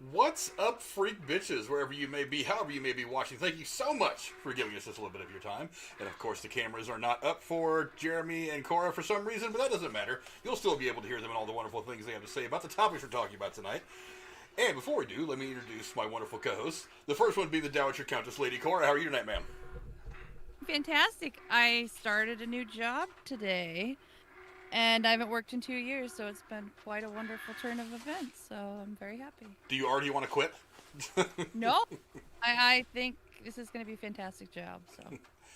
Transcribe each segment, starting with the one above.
What's up, freak bitches, wherever you may be, however you may be watching? Thank you so much for giving us just a little bit of your time. And of course, the cameras are not up for Jeremy and Cora for some reason, but that doesn't matter. You'll still be able to hear them and all the wonderful things they have to say about the topics we're talking about tonight. And before we do, let me introduce my wonderful co-hosts. The first one being the Dowager Countess, Lady Cara. How are you tonight, ma'am? Fantastic. I started a new job today, and I haven't worked in 2 years, so it's been quite a wonderful turn of events, so I'm very happy. Do you already want to quit? No, I think this is going to be a fantastic job, so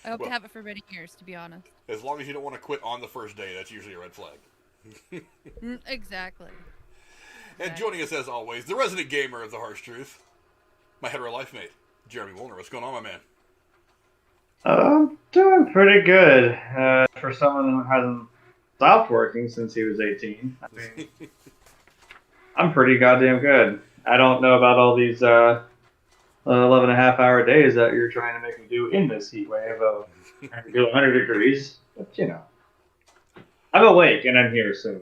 I hope to have it for many years, to be honest. As long as you don't want to quit on the first day, that's usually a red flag. Exactly. And joining us, as always, the resident gamer of the Harsh Truth, my hetero life mate, Jeremy Wolner. What's going on, my man? I'm doing pretty good for someone who hasn't stopped working since he was 18. I mean, I'm pretty goddamn good. I don't know about all these 11 and a half hour days that you're trying to make me do in this heat wave of 100 degrees, but you know. I'm awake and I'm here soon.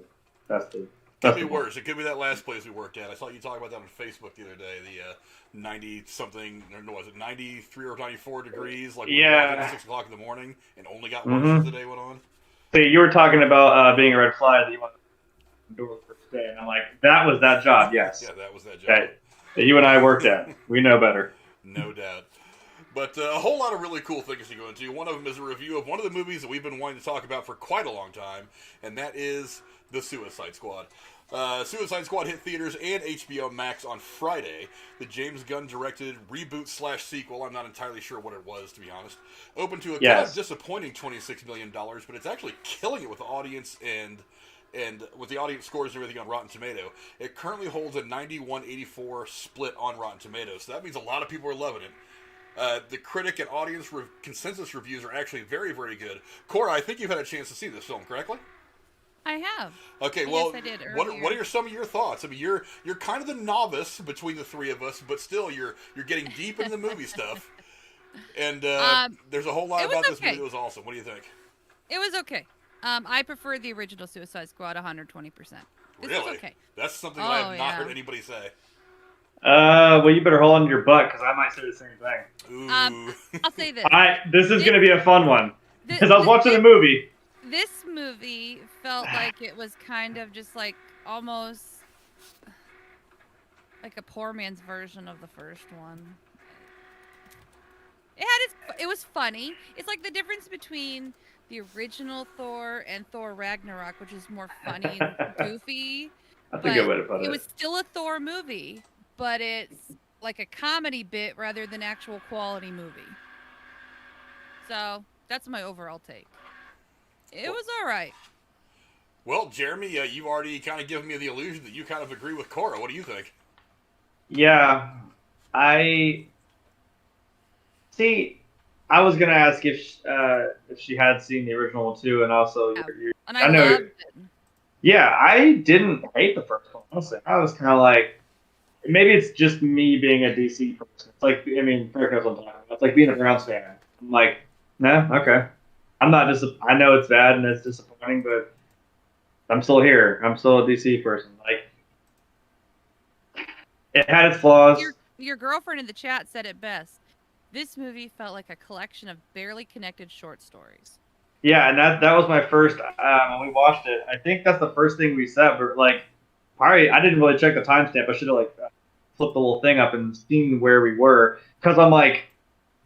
Could be worse. It could be that last place we worked at. I saw you talk about that on Facebook the other day. The 90-something, or no, was it 93 or 94 degrees? Like, yeah. 6 o'clock in the morning, and only got worse as the day went on. See, you were talking about being a red flag that you wanted to do the first day, and I'm like, that was that job, yes. Yeah, that was that job. That you and I worked at. We know better. No doubt. But a whole lot of really cool things to go into. One of them is a review of one of the movies that we've been wanting to talk about for quite a long time, and that is The Suicide Squad. Suicide Squad hit theaters and HBO Max on Friday. The James Gunn-directed reboot/sequel, I'm not entirely sure what it was, to be honest, opened to a kind of disappointing $26 million, but it's actually killing it with the audience and with the audience scores and everything on Rotten Tomato. It currently holds a 91-84 split on Rotten Tomatoes, so that means a lot of people are loving it. The critic and audience consensus reviews are actually very, very good. Cora, I think you've had a chance to see this film, correctly? I have. Okay, well, yes, I did what are some of your thoughts? I mean, you're kind of the novice between the three of us, but still, you're getting deep in the movie stuff. And there's a whole lot about this movie that was awesome. What do you think? It was okay. I prefer the original Suicide Squad 120%. Really? Was okay. That's something I have not heard anybody say. Well, you better hold on to your butt, because I might say the same thing. Ooh. I'll say this. This is going to be a fun one. Because I was watching the movie. This movie felt like it was kind of just like almost like a poor man's version of the first one. It was funny. It's like the difference between the original Thor and Thor Ragnarok, which is more funny and goofy. That's a good way to put it. It was still a Thor movie, but it's like a comedy bit rather than actual quality movie. So that's my overall take. It was all right. Well, Jeremy, you've already kind of given me the illusion that you kind of agree with Cora. What do you think? Yeah, I was gonna ask if she had seen the original one too, and also and I loved it. Yeah, I didn't hate the first one. Honestly, I was kind of like, maybe it's just me being a DC person. It's like, I mean, fair enough, I'm talking about. It's like being a Browns fan. I'm like, nah, okay. I'm not I know it's bad and it's disappointing, but I'm still here. I'm still a DC person. Like, it had its flaws. Your girlfriend in the chat said it best. This movie felt like a collection of barely connected short stories. Yeah, and that was my first when we watched it. I think that's the first thing we said. But like, probably I didn't really check the timestamp. I should have flipped the little thing up and seen where we were, because I'm like,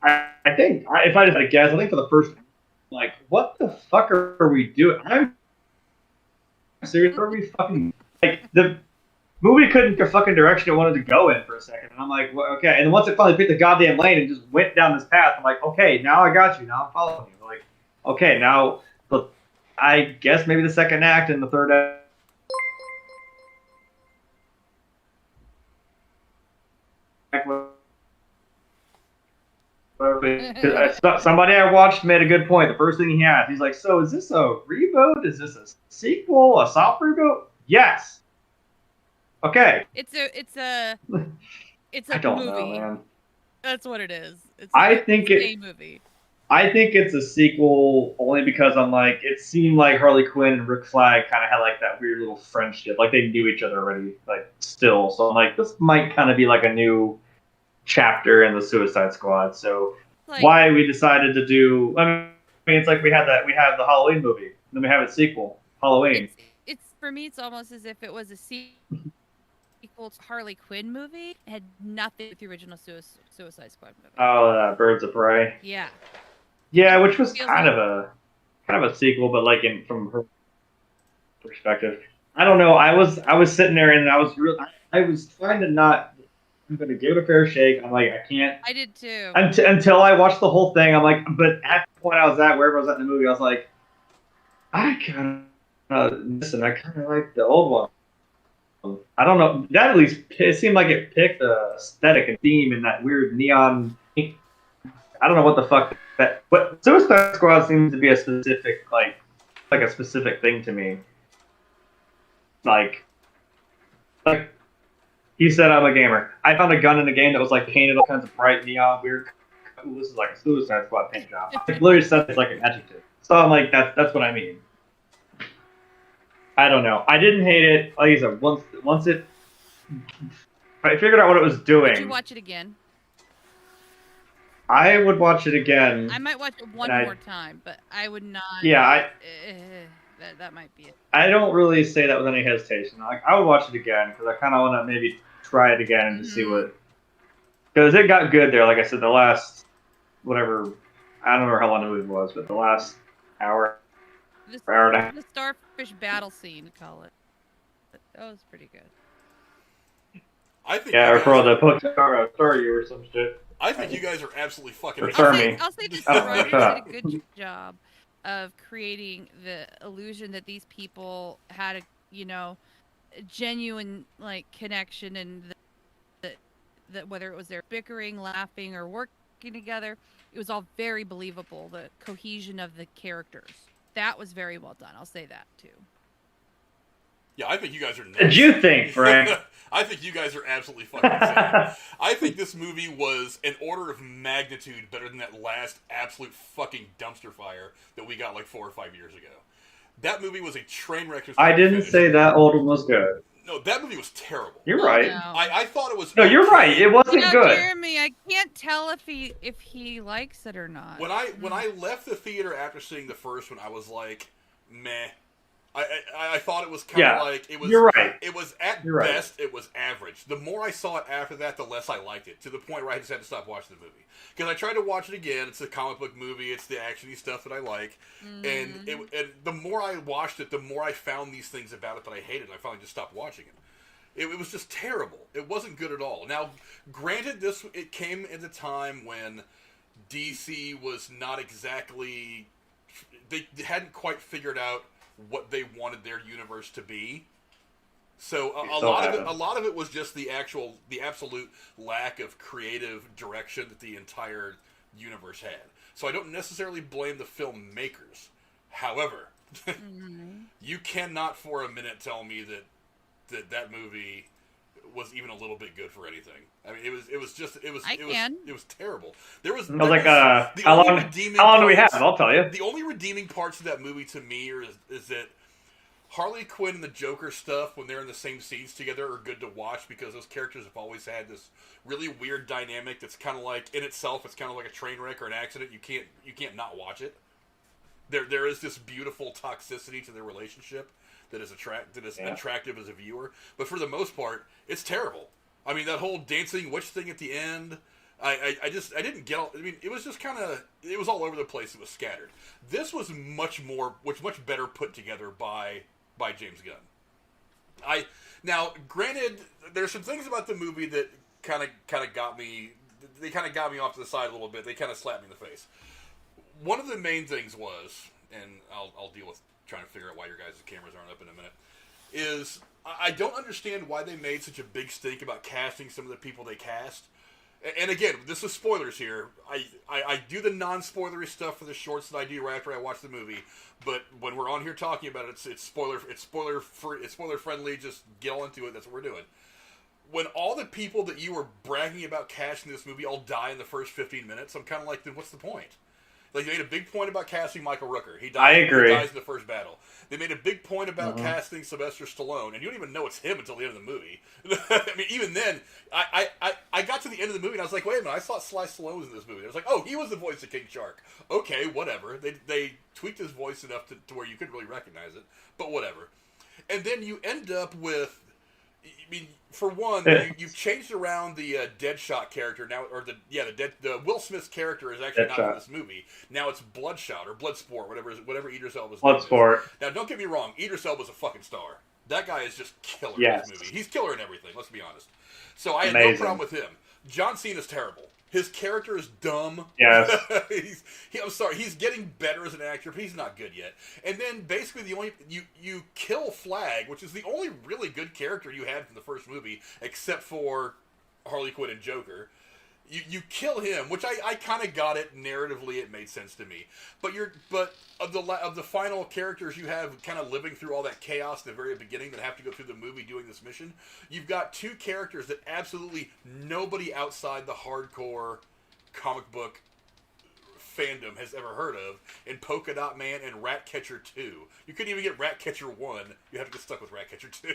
I think if I just had to guess, I think for the first. Like, what the fuck are we doing? I'm serious. Are we fucking like the movie couldn't the fucking direction it wanted to go in for a second, and I'm like, well, okay. And then once it finally picked the goddamn lane and just went down this path, I'm like, okay, now I got you. Now I'm following you. Like, okay, now I guess maybe the second act and the third act. Somebody I watched made a good point. The first thing he had, he's like, so is this a reboot? Is this a sequel? A soft reboot? Yes. Okay. It's a I don't movie. know, man. That's what it is. It's a movie. I think it's a sequel only because I'm like, it seemed like Harley Quinn and Rick Flag kind of had like that weird little friendship, like they knew each other already, like still. So I'm like, this might kind of be like a new chapter in the Suicide Squad. So Like, why we decided to do? I mean, it's like we have the Halloween movie, then we have a sequel, Halloween. it's for me, it's almost as if it was a sequel to Harley Quinn movie. It had nothing with the original Suicide Squad movie. Oh, Birds of Prey. Yeah. Yeah, which was Feels kind of a sequel, but like from her perspective. I don't know. I was sitting there and I was trying to not. I'm gonna give it a fair shake. I'm like, I can't. I did too. Until I watched the whole thing, I'm like, but at the point I was at, wherever I was at in the movie, I was like, I kind of listen. I kind of like the old one. I don't know. That at least it seemed like it picked the aesthetic and theme in that weird neon. I don't know what the fuck that. But Suicide Squad seems to be a specific like a specific thing to me. Like he said, I'm a gamer. I found a gun in the game that was like painted all kinds of bright neon weird. Ooh, this is like a Suicide Squad paint job. It literally says it's like an adjective. So I'm like, that's what I mean. I don't know. I didn't hate it. Like I said, once I figured out what it was doing. Would you watch it again? I would watch it again. I might watch it one more time, but I would not. Yeah, that might be it. I don't really say that with any hesitation. Like I would watch it again because I kind of want to maybe try it again and to see what. Because it got good there. Like I said, the last whatever, I don't remember how long the movie was, but the last hour. The starfish battle scene, call it. That was pretty good. I think or for the Star You or some shit. I think you guys are absolutely fucking. I'll say this: the writers did a good job of creating the illusion that these people had a genuine like connection, and that whether it was their bickering, laughing, or working together, it was all very believable. The cohesion of the characters, that was very well done. I'll say that too. Yeah, I think you guys are nuts. What did you think, Frank? I think you guys are absolutely fucking insane. I think this movie was an order of magnitude better than that last absolute fucking dumpster fire that we got like 4 or 5 years ago. That movie was a train wreck. I didn't say that old one was good. No, that movie was terrible. You're right. No. I thought it was. No, you're right. It wasn't good. Jeremy, I can't tell if he likes it or not. When I left the theater after seeing the first one, I was like, meh. I thought it was kind of like it was. You're right. It was at best it was average. The more I saw it after that, the less I liked it. To the point where I just had to stop watching the movie because I tried to watch it again. It's a comic book movie. It's the actiony stuff that I like, and the more I watched it, the more I found these things about it that I hated. And I finally just stopped watching it. It was just terrible. It wasn't good at all. Now, granted, it came at a time when DC was not exactly. They hadn't quite figured out what they wanted their universe to be. So a lot of it was just the absolute lack of creative direction that the entire universe had. So I don't necessarily blame the filmmakers. However, you cannot for a minute tell me that movie was even a little bit good for anything. I mean, it was terrible. How long do we have? I'll tell you. The only redeeming parts of that movie to me is that Harley Quinn and the Joker stuff, when they're in the same scenes together, are good to watch because those characters have always had this really weird dynamic that's kind of like, in itself, it's kind of like a train wreck or an accident. You can't not watch it. There is this beautiful toxicity to their relationship that is attractive as a viewer, but for the most part, it's terrible. I mean, that whole dancing witch thing at the end, I didn't get. I mean, it was just kind of, it was all over the place. It was scattered. This was much better put together by James Gunn. Now, granted, there's some things about the movie that kind of got me. They kind of got me off to the side a little bit. They kind of slapped me in the face. One of the main things was, and I'll deal with trying to figure out why your guys' cameras aren't up in a minute, is I don't understand why they made such a big stink about casting some of the people they cast. And again, this is spoilers here. I do the non-spoilery stuff for the shorts that I do right after I watch the movie. But when we're on here talking about it, it's spoiler friendly. Just get all into it. That's what we're doing. When all the people that you were bragging about casting this movie all die in the first 15 minutes, I'm kind of like, then what's the point? Like, they made a big point about casting Michael Rooker. He I agree. He dies in the first battle. They made a big point about casting Sylvester Stallone, and you don't even know it's him until the end of the movie. I mean, even then, I got to the end of the movie, and I was like, wait a minute, I thought Sly Stallone was in this movie. I was like, oh, he was the voice of King Shark. Okay, whatever. They tweaked his voice enough to where you couldn't really recognize it, but whatever. And then you end up with, I mean, for one, you've changed around the Deadshot character now, or the Will Smith's character is actually not in this movie. Now it's Bloodshot or Bloodsport, whatever Idris Elba's name is. Bloodsport. Now, don't get me wrong, Idris Elba's a fucking star. That guy is just killer in this movie. He's killer in everything. Let's be honest. So I had no problem with him. John Cena's terrible. His character is dumb. Yes. I'm sorry. He's getting better as an actor, but he's not good yet. And then basically you kill Flag, which is the only really good character you had from the first movie, except for Harley Quinn and Joker. You kill him, which I kind of got it narratively. It made sense to me. But of the final characters you have kind of living through all that chaos in the very beginning that have to go through the movie doing this mission, you've got two characters that absolutely nobody outside the hardcore comic book fandom has ever heard of in Polka Dot Man and Ratcatcher 2. You couldn't even get Ratcatcher 1. You have to get stuck with Ratcatcher 2.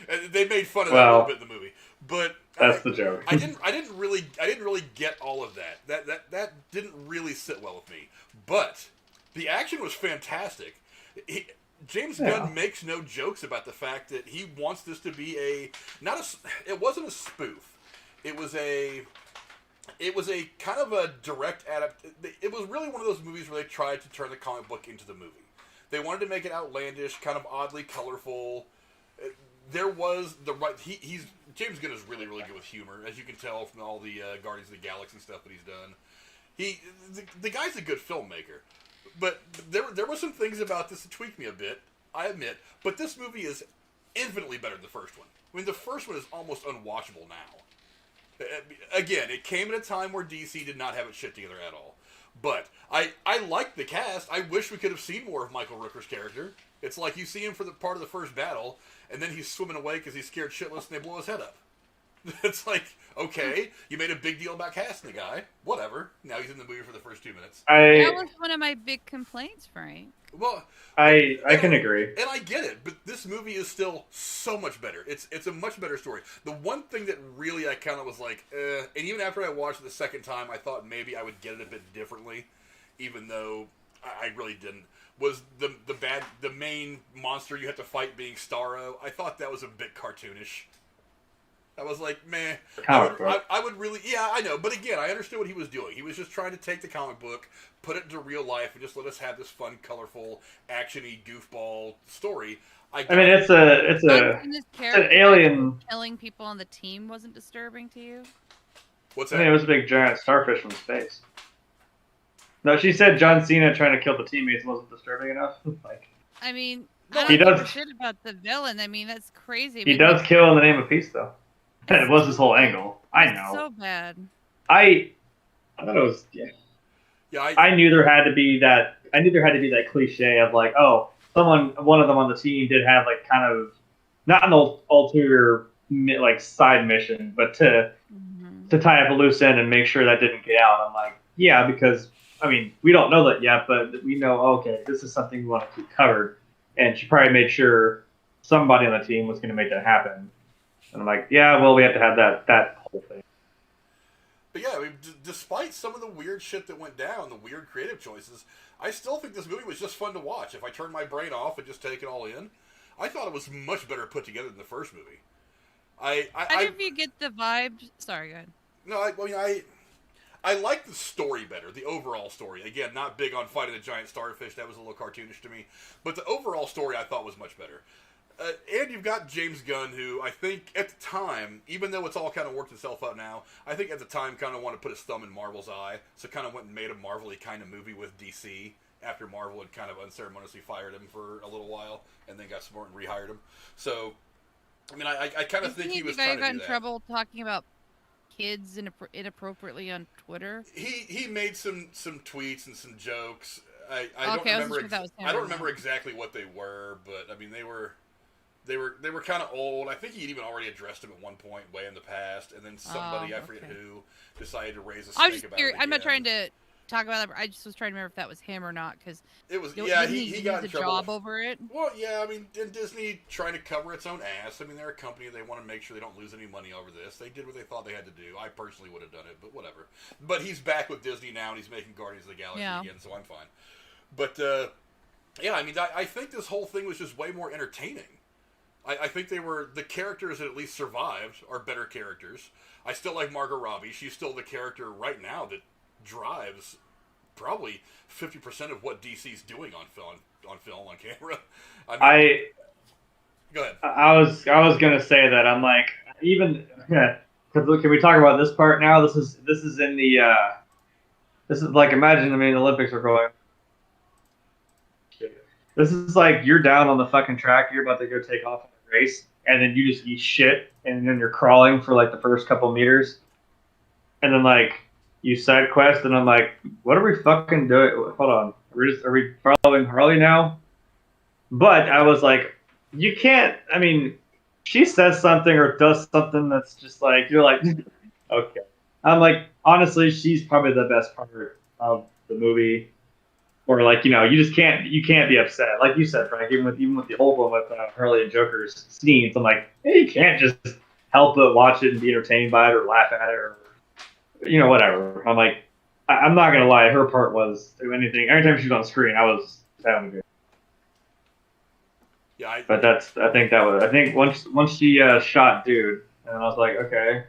And they made fun of that a little bit in the movie. But that's the joke. I didn't really get all of that. That didn't really sit well with me. But the action was fantastic. James Gunn makes no jokes about the fact that he wants this to be it wasn't a spoof. It was a kind of a direct it was really one of those movies where they tried to turn the comic book into the movie. They wanted to make it outlandish, kind of oddly colorful. There was James Gunn is really, really good with humor, as you can tell from all the Guardians of the Galaxy stuff that he's done. The guy's a good filmmaker, but there were some things about this that tweaked me a bit, I admit. But this movie is infinitely better than the first one. I mean, the first one is almost unwatchable now. Again, it came at a time where DC did not have its shit together at all. But I liked the cast. I wish we could have seen more of Michael Rooker's character. It's like you see him for the part of the first battle, and then he's swimming away because he's scared shitless and they blow his head up. It's like, okay, you made a big deal about casting the guy. Whatever. Now he's in the movie for the first 2 minutes. That was one of my big complaints, Frank. Well, I can agree. And I get it, but this movie is still so much better. It's a much better story. The one thing that really I kind of was like, and even after I watched it the second time, I thought maybe I would get it a bit differently, even though I really didn't, was the main monster you had to fight being Starro. I thought that was a bit cartoonish. I was like, meh. I would really, yeah, I know. But again, I understood what he was doing. He was just trying to take the comic book, put it into real life, and just let us have this fun, colorful, action-y, goofball story. I mean, it's an alien. Killing people on the team wasn't disturbing to you? What's that? I mean, it was a big giant starfish from space. No, she said John Cena trying to kill the teammates wasn't disturbing enough. I mean, he does shit about the villain. I mean, that's crazy. He does kill in the name of peace, though. It was his whole angle. I know. So bad. I thought it was I knew there had to be that. I knew there had to be that cliche of like, oh, one of them on the team did have like kind of not an ulterior like side mission, but to tie up a loose end and make sure that didn't get out. I'm like, yeah, because I mean we don't know that yet, but we know okay, this is something we want to keep covered, and she probably made sure somebody on the team was going to make that happen. And I'm like, yeah, well, we have to have that whole thing. But yeah, I mean, despite some of the weird shit that went down, the weird creative choices, I still think this movie was just fun to watch. If I turn my brain off and just take it all in, I thought it was much better put together than the first movie. I if you get the vibe. Sorry, go ahead. No, I like the story better, the overall story. Again, not big on fighting the giant starfish. That was a little cartoonish to me. But the overall story I thought was much better. And you've got James Gunn, who I think at the time, even though it's all kind of worked itself out now, I think at the time kind of wanted to put his thumb in Marvel's eye, so kind of went and made a Marvel-y kind of movie with DC after Marvel had kind of unceremoniously fired him for a little while, and then got smart and rehired him. So, I mean, I kind of think he was trying to do that. Got in trouble talking about kids inappropriately on Twitter. He made some tweets and some jokes. I don't remember exactly what they were, but I mean they were kind of old. I think he'd even already addressed him at one point way in the past, and then somebody, I forget who, decided to raise a stink about it again. I'm not trying to talk about that? I just was trying to remember if that was him or not, because it was. he got in a trouble. job over it. Well, yeah, I mean, and Disney trying to cover its own ass. I mean, they're a company; they want to make sure they don't lose any money over this. They did what they thought they had to do. I personally would have done it, but whatever. But he's back with Disney now, and he's making Guardians of the Galaxy again, so I'm fine. But yeah, I mean, I think this whole thing was just way more entertaining. I think the characters that at least survived are better characters. I still like Margot Robbie. She's still the character right now that drives probably 50% of what DC's doing on camera. Go ahead. I was gonna say that. I'm like, even because can we talk about this part now? This is in the this is like, imagine, I mean, the Olympics are going. This is like, you're down on the fucking track, you're about to go take off on a race, and then you just eat shit, and then you're crawling for like the first couple meters, and then like you side quest, and I'm like, what are we fucking doing? Hold on, are we following Harley now? But I was like, you can't. I mean, she says something or does something that's just like, you're like, okay. I'm like, honestly, she's probably the best part of the movie. Or like, you just can't be upset. Like you said, Frank, even with the old one with Harley and Joker's scenes, I'm like, hey, you can't just help but watch it and be entertained by it or laugh at it or, whatever. I'm like, I'm not gonna lie, her part was anything. Every time she was on screen, I was having good. Yeah, I think once she shot dude, and I was like, okay,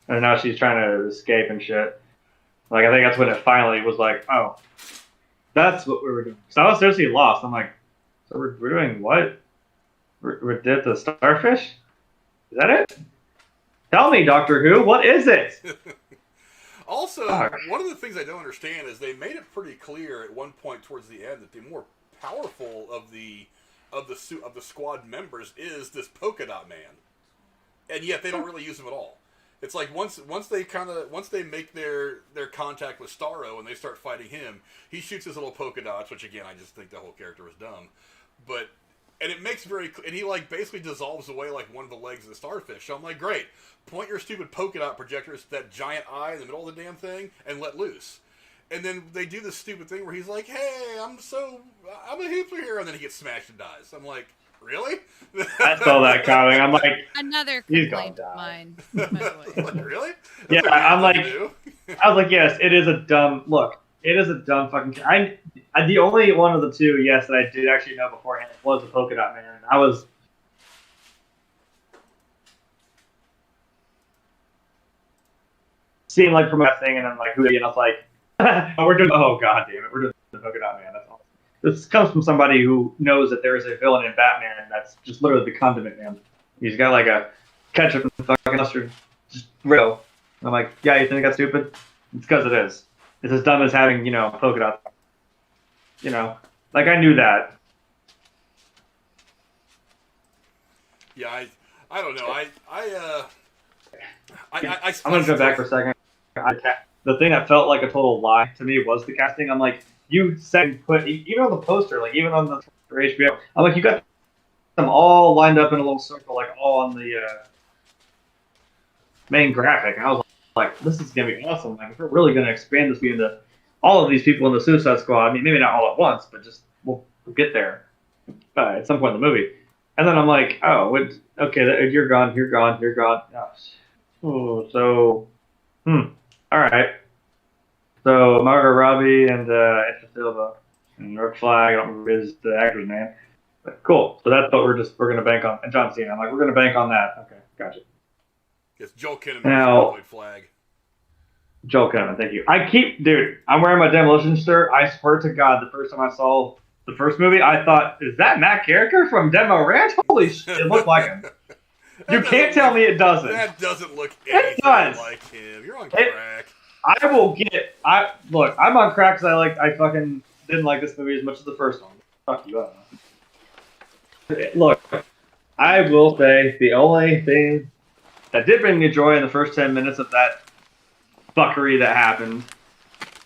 and now she's trying to escape and shit. Like, I think that's when it finally was like, oh. That's what we were doing. So I was seriously lost. I'm like, so we're doing what? We did the starfish? Is that it? Tell me, Doctor Who, what is it? Also, one of the things I don't understand is they made it pretty clear at one point towards the end that the more powerful of the squad members is this polka dot man, and yet they don't really use him at all. It's like once they make their contact with Starro and they start fighting him, he shoots his little polka dots, which again I just think the whole character was dumb. And it makes and he like basically dissolves away like one of the legs of the starfish. So I'm like, great, point your stupid polka dot projectors to that giant eye in the middle of the damn thing and let loose. And then they do this stupid thing where he's like, hey, I'm a superhero, and then he gets smashed and dies. I'm like, really? I saw that coming. I'm like, another complaint of mine. By the way. Like, really? That's I'm like, I was like, yes, it is a dumb look. It is a dumb fucking. I the only one of the two, yes, that I did actually know beforehand was the polka dot man. I was. Seeing like from that thing, and I'm like, who? And I was like, we're doing. Oh god damn it, we're doing the polka dot man. That's awesome. This comes from somebody who knows that there is a villain in Batman, and that's just literally the condiment man. He's got like a ketchup and fucking mustard, just real. I'm like, yeah, you think that's stupid? It's because it is. It's as dumb as having, polka dots. Like I knew that. Yeah, I don't know. I'm gonna go back for a second. The thing that felt like a total lie to me was the casting. I'm like, you said put even on the poster, like even on the for HBO. I'm like, you got them all lined up in a little circle, like all on the main graphic. And I was like, this is gonna be awesome. Like, if we're really gonna expand this into all of these people in the Suicide Squad. I mean, maybe not all at once, but just we'll get there at some point in the movie. And then I'm like, oh, okay, you're gone. Oh, so, all right. So Margot Robbie and Idris Elba and Rick Flag. I don't remember the actor's name, but cool. So that's what we're gonna bank on. And John Cena. I'm like, we're gonna bank on that. Okay, gotcha. Yes, Joel Kinnaman played Flag. Joel Kinnaman, thank you. Dude, I'm wearing my Demolition shirt. I swear to God, the first time I saw the first movie, I thought, is that Matt Carricker from Demo Ranch? Holy shit, it looked like him. You can't tell me it doesn't. That doesn't look anything like him. You're on crack. Look, I'm on crack because I fucking didn't like this movie as much as the first one. Fuck you, I don't know. Look, I will say the only thing that did bring me joy in the first 10 minutes of that fuckery that happened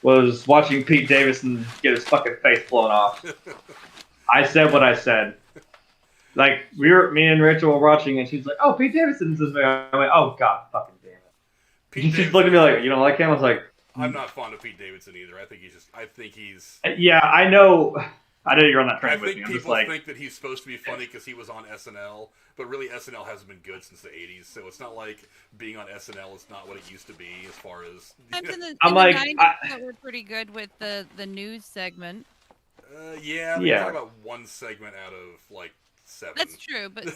was watching Pete Davidson get his fucking face blown off. I said what I said. Like, me and Rachel were watching, and she's like, oh, Pete Davidson's this way. I'm like, oh, God fucking damn it. She's looking at me like, you don't like him? I was like, I'm not fond of Pete Davidson either. I think he's. Yeah, I know. I know you're on that train with me. I think people think that he's supposed to be funny because he was on SNL, but really SNL hasn't been good since the '80s. So it's not like being on SNL is not what it used to be as far as. In the I'm like, 90s, that were pretty good with the news segment. Yeah. You're talking about one segment out of like 7. That's true, but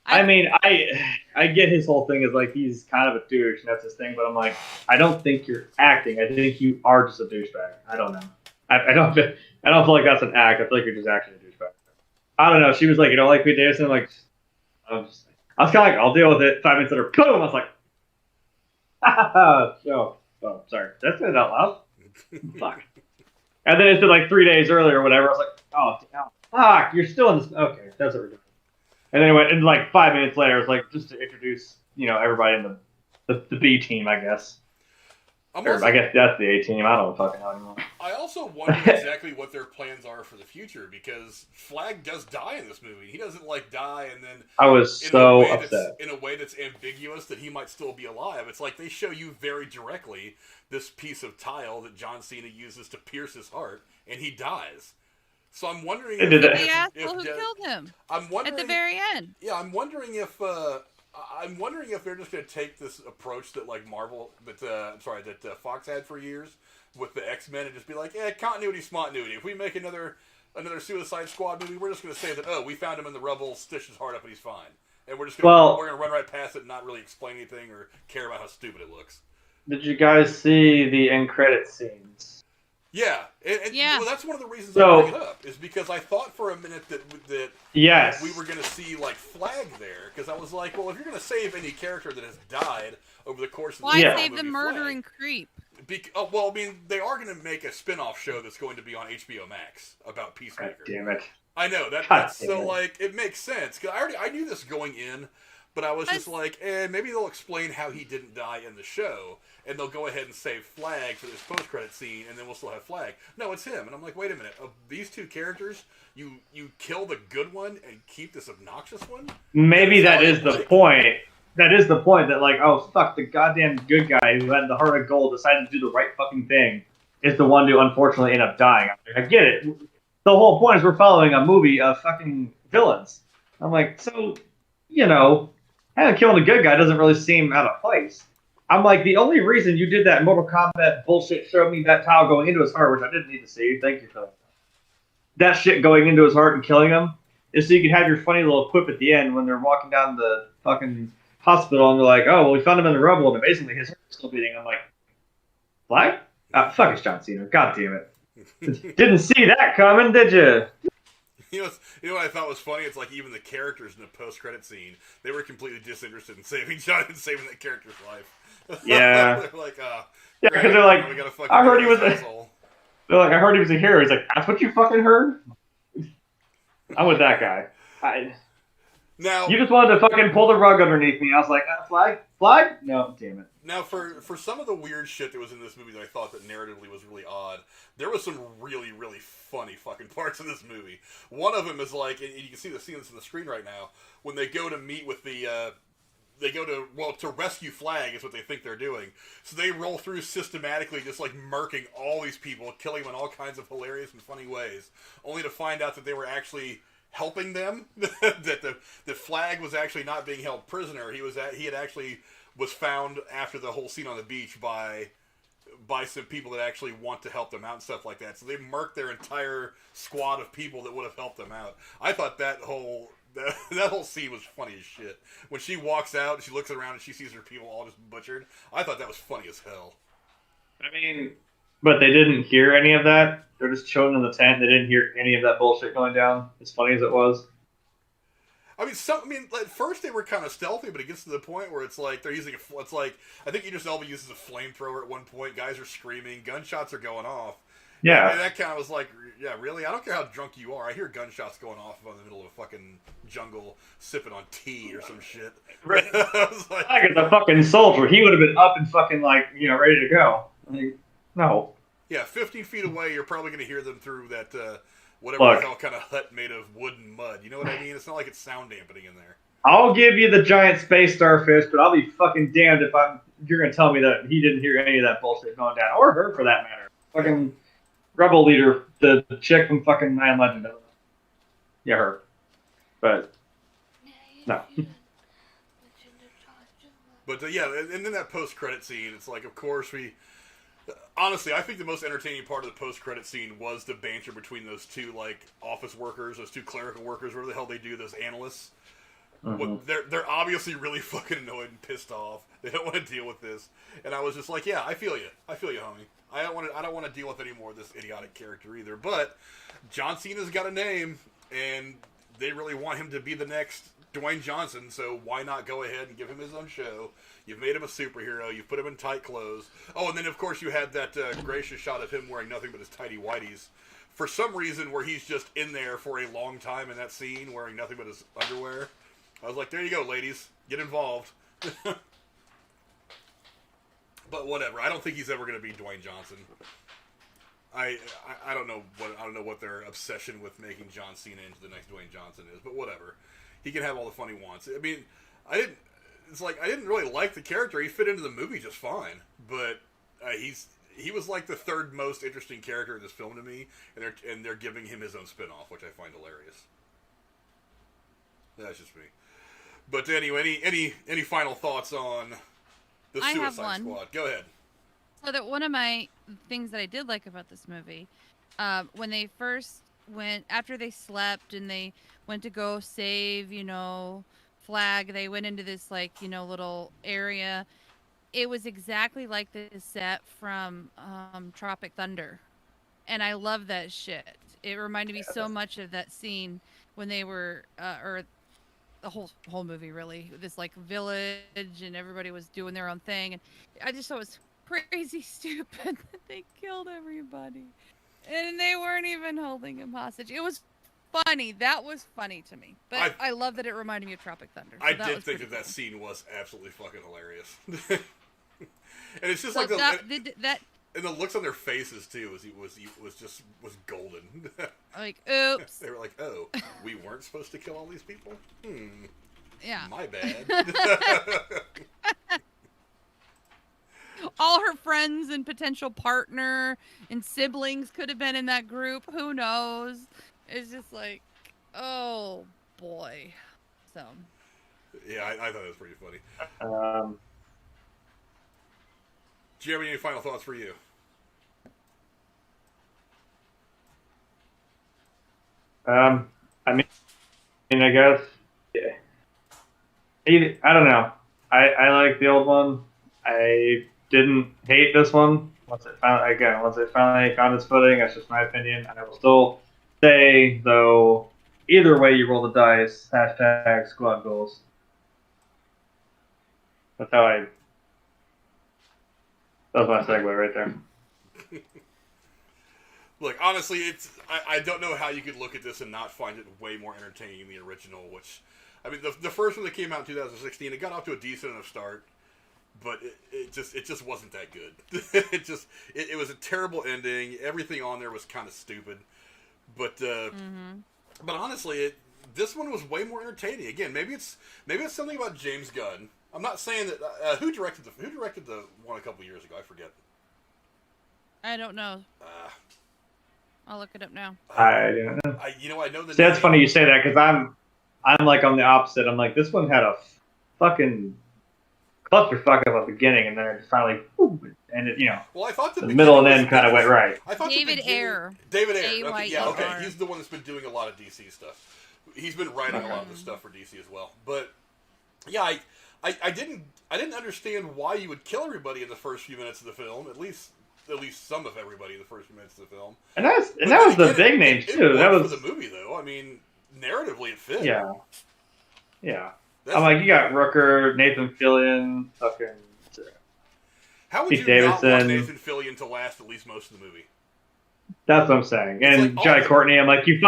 I mean, I get his whole thing is like he's kind of a douche and that's his thing, but I'm like, I don't think you're acting. I think you are just a douchebag. I don't know. I don't feel like that's an act. I feel like you're just actually a douchebag. I don't know. She was like, you don't like Pete Davidson? Like, I was kind of like, I'll deal with it. 5 minutes later, boom! I was like, oh, sorry. That's it out loud. Fuck. And then it's been like 3 days earlier or whatever. I was like, oh, fuck, you're still in this. Okay, that's what we're doing. And then it went, and like 5 minutes later, it was like just to introduce, everybody in the B team, I guess. I guess that's the A team. I don't fucking know anymore. I also wonder exactly what their plans are for the future because Flag does die in this movie. He doesn't die and then. I was so upset. In a way that's ambiguous that he might still be alive. It's like they show you very directly this piece of tile that John Cena uses to pierce his heart, and he dies. So I'm wondering if the asshole who killed him. I'm wondering at the very end. Yeah, I'm wondering if they're just going to take this approach that that Fox had for years with the X-Men and just be like, continuity, spontaneity. If we make another Suicide Squad movie, we're just going to say that we found him in the rubble, stitched his heart up, and he's fine. And we're going to run right past it and not really explain anything or care about how stupid it looks. Did you guys see the end credit scenes? Yeah, yeah. Well, that's one of the reasons I bring it up is because I thought for a minute that yes, we were going to see like Flag there because I was like, well, if you're going to save any character that has died over the course of why save the murdering creep? Well, I mean, they are going to make a spin-off show that's going to be on HBO Max about Peacemaker. God damn it! I know that's so like it makes sense because I knew this going in, but I was just like, maybe they'll explain how he didn't die in the show. And they'll go ahead and save Flag for this post-credit scene, and then we'll still have Flag. No, it's him. And I'm like, wait a minute. Of these two characters, you kill the good one and keep this obnoxious one? Maybe that is the point. That is the point that, like, oh, fuck, the goddamn good guy who had the heart of gold decided to do the right fucking thing is the one to unfortunately end up dying. I get it. The whole point is we're following a movie of fucking villains. I'm like, so, having killing a good guy doesn't really seem out of place. I'm like, the only reason you did that Mortal Kombat bullshit showed me that tile going into his heart, which I didn't need to see. Thank you for that. That shit going into his heart and killing him is so you can have your funny little quip at the end when they're walking down the fucking hospital and they're like, oh, well, we found him in the rubble and amazingly his heart's still beating. I'm like, Flag? Fuck, it's John Cena. God damn it. Didn't see that coming, did you? You know what I thought was funny? It's like even the characters in the post-credit scene, they were completely disinterested in saving John and saving that character's life. Yeah. They're like, yeah, because they're like, I heard he was They're like, I heard he was a hero. He's like, that's what you fucking heard? I'm with that guy. Now you just wanted to fucking pull the rug underneath me. I was like, Flag? No, damn it. Now, for some of the weird shit that was in this movie that I thought that narratively was really odd, there was some really, really funny fucking parts in this movie. One of them is like, and you can see the scenes on the screen right now, when they go to meet with to rescue Flag is what they think they're doing. So they roll through systematically just like murking all these people, killing them in all kinds of hilarious and funny ways, only to find out that they were actually helping them, that the Flag was actually not being held prisoner. He had actually was found after the whole scene on the beach by some people that actually want to help them out and stuff like that. So they murked their entire squad of people that would have helped them out. I thought that whole scene was funny as shit. When she walks out, she looks around and she sees her people all just butchered. I thought that was funny as hell. I mean, but they didn't hear any of that. They're just chilling in the tent. They didn't hear any of that bullshit going down. As funny as it was. I mean, at first they were kind of stealthy, but it gets to the point where it's like they're using it's like I think Idris Elba uses a flamethrower at one point. Guys are screaming, gunshots are going off. Yeah, and that kind of was like, yeah, really? I don't care how drunk you are. I hear gunshots going off in the middle of a fucking jungle, sipping on tea or some shit. Right. I was like a fucking soldier. He would have been up and fucking ready to go. No. Yeah, 15 feet away, you're probably going to hear them through that. Whatever the hell kind of hut made of wood and mud. You know what I mean? It's not like it's sound dampening in there. I'll give you the giant space starfish, but I'll be fucking damned if I'm you're gonna tell me that he didn't hear any of that bullshit going down, or her for that matter. Fucking rebel leader, the chick from fucking I Am Legend. Yeah, her. But no. But yeah, and then that post-credit scene, it's like, of course honestly, I think the most entertaining part of the post-credit scene was the banter between those two, like, office workers, those two clerical workers, whatever the hell they do, those analysts. Mm-hmm. They're obviously really fucking annoyed and pissed off. They don't want to deal with this. And I was just like, yeah, I feel you. I feel you, homie. I don't want to deal with any more of this idiotic character either. But John Cena's got a name, and they really want him to be the next Dwayne Johnson, so why not go ahead and give him his own show? You've made him a superhero. You've put him in tight clothes. Oh, and then, of course, you had that gracious shot of him wearing nothing but his tighty whities. For some reason, where he's just in there for a long time in that scene, wearing nothing but his underwear. I was like, there you go, ladies. Get involved. But whatever. I don't think he's ever going to be Dwayne Johnson. I don't know what their obsession with making John Cena into the next Dwayne Johnson is, but whatever. He can have all the fun he wants. I mean, I didn't really like the character. He fit into the movie just fine, but he was like the third most interesting character in this film to me, and they're giving him his own spin-off, which I find hilarious. That's just me. But anyway, any final thoughts on the Suicide Squad? Go ahead. So that one of my things that I did like about this movie, when they first went, after they slept and they went to go save, Flag, they went into this, little area. It was exactly like the set from Tropic Thunder. And I love that shit. It reminded me so much of that scene when they were, or the whole movie, really. This, village, and everybody was doing their own thing. And I just thought it was crazy stupid that they killed everybody. And they weren't even holding him hostage. It was funny. That was funny to me. But I love that it reminded me of Tropic Thunder. So I did think that scene was absolutely fucking hilarious. And it's just and the looks on their faces too was golden. Like, oops. They were like, oh, we weren't supposed to kill all these people? Yeah. My bad. All her friends and potential partner and siblings could have been in that group. Who knows? It's just like, oh boy. So. Yeah, I thought it was pretty funny. Do you have any final thoughts for you? I guess. Yeah. I don't know. I like the old one. I didn't hate this one. Once it finally found its footing, that's just my opinion. I will still say, though, either way you roll the dice, # squad goals. That's my segue right there. Look, honestly, I don't know how you could look at this and not find it way more entertaining than the original, which, I mean, the first one that came out in 2016, it got off to a decent enough start, but it just wasn't that good. It was a terrible ending. Everything on there was kind of stupid, but honestly, this one was way more entertaining. Again, maybe it's something about James Gunn. I'm not saying that who directed the one a couple years ago. I forget. I don't know. I'll look it up now. I don't know. I know that. That's funny you say that, because I'm like on the opposite. I'm like, this one had a fucking clusterfuck at the beginning, and then it finally ended. Well, I thought the middle and end kind of went right. I thought David Ayer. David Ayer. Okay, yeah, okay. He's the one that's been doing a lot of DC stuff. He's been writing a lot of the stuff for DC as well. But yeah, I didn't understand why you would kill everybody in the first few minutes of the film. At least some of everybody in the first few minutes of the film. And that was the big names too. That was for the movie, though. I mean, narratively, it fit. Yeah. I'm like, you got Rooker, Nathan Fillion, fucking. How would you not want Nathan Fillion to last at least most of the movie? That's what I'm saying. And Jai Courtney, I'm like, you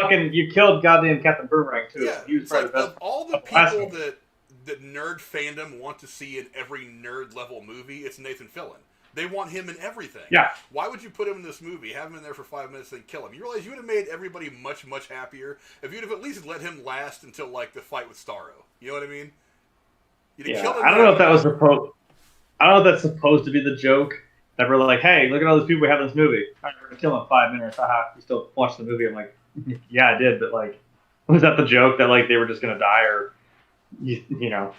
killed goddamn Captain Boomerang too. Yeah, he was probably of all the people that nerd fandom want to see in every nerd level movie, it's Nathan Fillion. They want him in everything. Yeah. Why would you put him in this movie, have him in there for 5 minutes, and kill him? You realize you would have made everybody much, much happier if you'd have at least let him last until, the fight with Starro. You know what I mean? Yeah, I don't know if that was I don't know if that's supposed to be the joke. That we're like, hey, look at all those people we have in this movie. All right, we're gonna kill them in 5 minutes. Haha. You still watch the movie? I'm like, yeah, I did, but like, was that the joke that like they were just gonna die, or you know?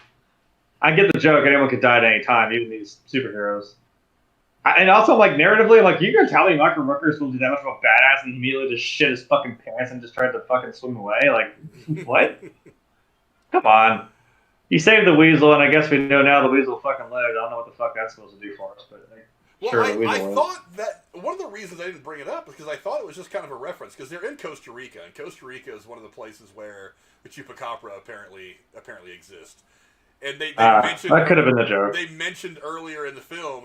I get the joke. Anyone could die at any time, even these superheroes. And also, like, narratively, I'm like, you gonna tell me Michael Rooker's will do that much of a badass and immediately just shit his fucking pants and just tried to fucking swim away? Like, what? Come on. He saved the weasel, and I guess we know now the weasel fucking lived. I don't know what the fuck that's supposed to do for us, but like, Well, sure, I thought that one of the reasons I didn't bring it up is because I thought it was just kind of a reference, because they're in Costa Rica, and Costa Rica is one of the places where the chupacabra apparently exists. And they mentioned that could have been the joke. They mentioned earlier in the film,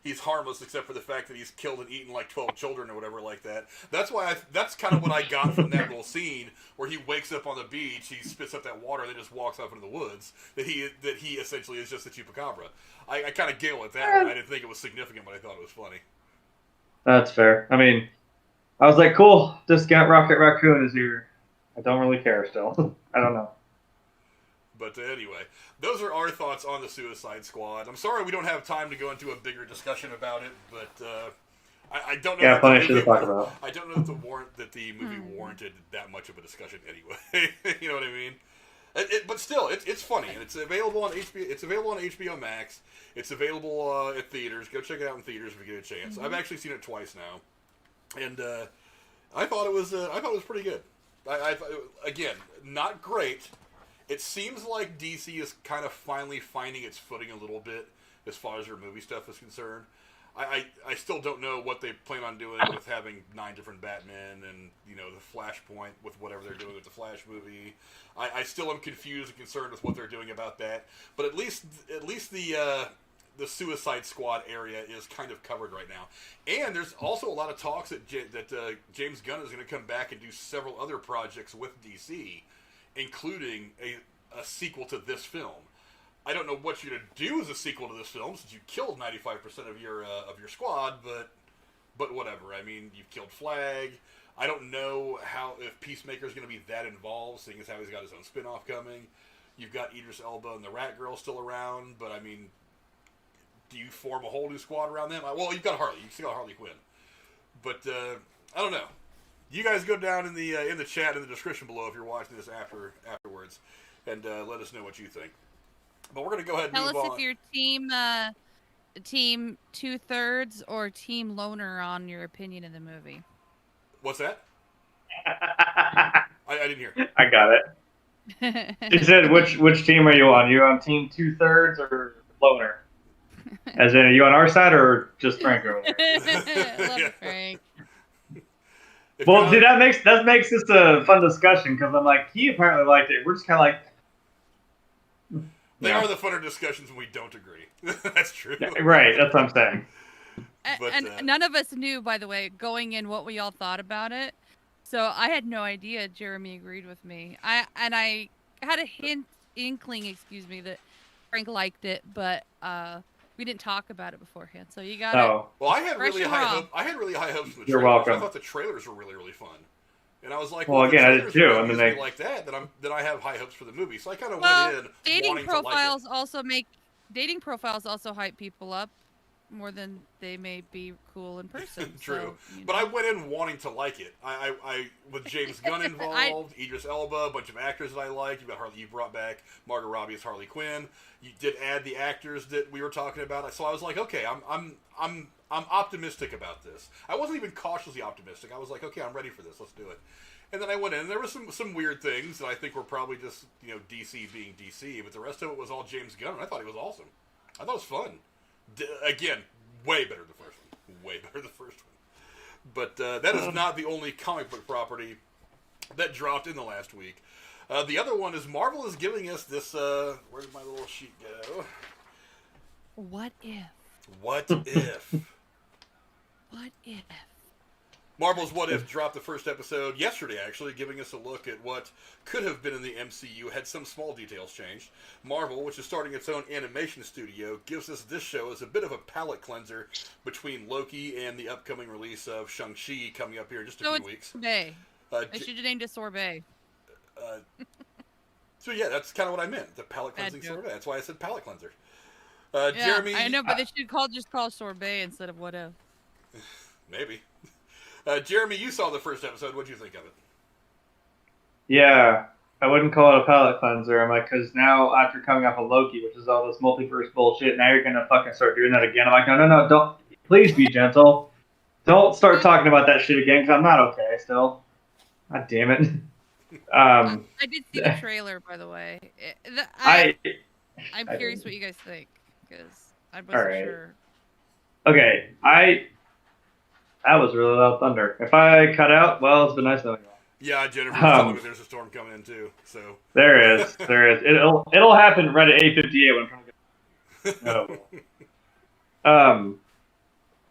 he's harmless except for the fact that he's killed and eaten like 12 children or whatever like that. That's why that's kind of what I got from that little scene where he wakes up on the beach, he spits up that water, and then just walks off into the woods. That he essentially is just a chupacabra. I kind of giggle at that one. I didn't think it was significant, but I thought it was funny. That's fair. I mean, I was like, cool, Discount Rocket Raccoon is here. I don't really care still. I don't know. But anyway, those are our thoughts on the Suicide Squad. I'm sorry we don't have time to go into a bigger discussion about it, but I don't know. Yeah, plenty to talk about. I don't know that the movie warranted that much of a discussion anyway. You know what I mean? But still, it's funny, and it's available on HBO. It's available on HBO Max. It's available at theaters. Go check it out in theaters if you get a chance. I've actually seen it twice now, and I thought it was pretty good. Again, not great. It seems like DC is kind of finally finding its footing a little bit as far as their movie stuff is concerned. I still don't know what they plan on doing with having 9 different Batmen and, you know, the Flashpoint with whatever they're doing with the Flash movie. I still am confused and concerned with what they're doing about that. But at least the Suicide Squad area is kind of covered right now. And there's also a lot of talks that James Gunn is going to come back and do several other projects with DC, including a sequel to this film. I don't know what you're going to do as a sequel to this film, since you killed 95% of your squad, but whatever. I mean, you've killed Flag. I don't know if Peacemaker's going to be that involved, seeing as how he's got his own spin-off coming. You've got Idris Elba and the Rat Girl still around, but I mean, do you form a whole new squad around them? Well, you've got Harley. You've still got Harley Quinn. But I don't know. You guys go down in the chat in the description below if you're watching this afterwards, and let us know what you think. But we're gonna go ahead and tell move us on. if you're team 2/3 or team loner on your opinion of the movie. What's that? I didn't hear. I got it. You said which team are you on? You on team 2/3 or loner? As in, are you on our side or just Frank over there? Love it, Frank. Well, see, that makes this a fun discussion, because I'm like, he apparently liked it. We're just kind of like, they are the funner discussions when we don't agree. That's true. Yeah, right, that's what I'm saying. But, and none of us knew, by the way, going in what we all thought about it. So I had no idea Jeremy agreed with me. I had a inkling, that Frank liked it, but we didn't talk about it beforehand. So you got it. Well, I had really high hopes for the trailers. You're welcome. I thought the trailers were really, really fun. And I was like, well, again, I did too. And then like that, then I have high hopes for the movie. So I kind of went in dating profiles to like it. Dating profiles also hype people up more than they may be cool in person. True, so, but I went in wanting to like it. I with James Gunn involved, Idris Elba, a bunch of actors that I like. You brought back Margot Robbie as Harley Quinn. You did add the actors that we were talking about. So I was like, okay, I'm optimistic about this. I wasn't even cautiously optimistic. I was like, okay, I'm ready for this. Let's do it. And then I went in, and there were some weird things that I think were probably just, DC being DC, but the rest of it was all James Gunn, and I thought he was awesome. I thought it was fun. Again, way better than the first one. Way better than the first one. But that is not the only comic book property that dropped in the last week. The other one is Marvel is giving us this, where did my little sheet go? What if? What if? What if? Marvel's What If dropped the first episode yesterday, actually, giving us a look at what could have been in the MCU had some small details changed. Marvel, which is starting its own animation studio, gives us this show as a bit of a palate cleanser between Loki and the upcoming release of Shang-Chi coming up here in just a few weeks. Sorbet. I should have named it Sorbet. So yeah, that's kind of what I meant. The palate cleansing sorbet. That's why I said palate cleanser. Jeremy, I know, but they should just call sorbet instead of what if. Maybe. Jeremy, you saw the first episode. What'd you think of it? Yeah, I wouldn't call it a palate cleanser. I'm like, because now after coming off of Loki, which is all this multiverse bullshit, now you're gonna fucking start doing that again. I'm like, no, don't. Please be gentle. Don't start talking about that shit again, because I'm not okay still. God damn it. I did see the trailer, by the way. I'm curious what you guys think, because I wasn't sure. Okay, that was really loud thunder. If I cut out, well, it's been nice knowing you all. Yeah, Jennifer was telling me there's a storm coming in too. So there is. It'll happen right at 8:58 when I'm trying to get. No.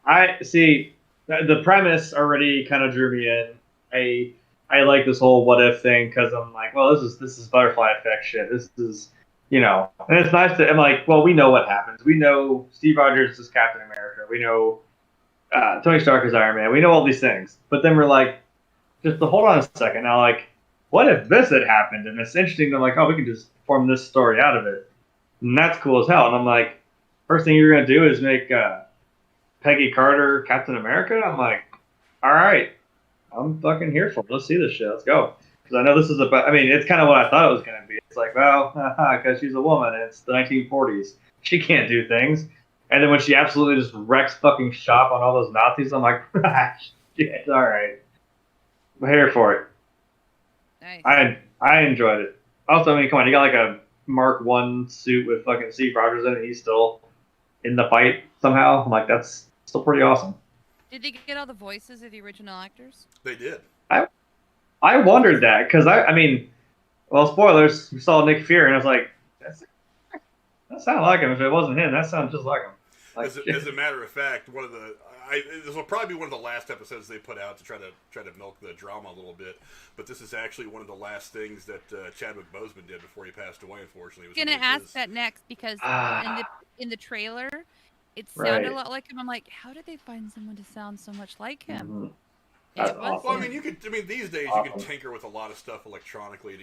I see. The premise already kind of drew me in. I like this whole what if thing because I'm like, well, this is butterfly effect shit. This is, and it's nice to. I'm like, well, we know what happens. We know Steve Rogers is Captain America. We know Tony Stark is Iron Man. We know all these things, but then we're like, just to hold on a second. Now, like, what if this had happened? And it's interesting. They're like, oh, we can just form this story out of it, and that's cool as hell. And I'm like, first thing you're gonna do is make Peggy Carter Captain America. I'm like, all right, I'm fucking here for it. Let's see this shit. Let's go. Because I know this is about. I mean, it's kind of what I thought it was gonna be. It's like, well, because she's a woman. And it's the 1940s. She can't do things. And then when she absolutely just wrecks fucking shop on all those Nazis, I'm like, shit, all right. I'm here for it. Nice. I enjoyed it. Also, I mean, come on, you got like a Mark I suit with fucking Steve Rogers in it. He's still in the fight somehow. I'm like, that's still pretty awesome. Did they get all the voices of the original actors? They did. I wondered that because I mean, well, spoilers. We saw Nick Fury, and I was like, that sounded like him. If it wasn't him, that sounded just like him. Like, as a matter of fact, this will probably be one of the last episodes they put out to try to milk the drama a little bit. But this is actually one of the last things that Chadwick Boseman did before he passed away. Unfortunately, I was going to ask that next because in the trailer, it sounded a lot like him. I'm like, how did they find someone to sound so much like him? Mm-hmm. Well, I mean, these days you can tinker with a lot of stuff electronically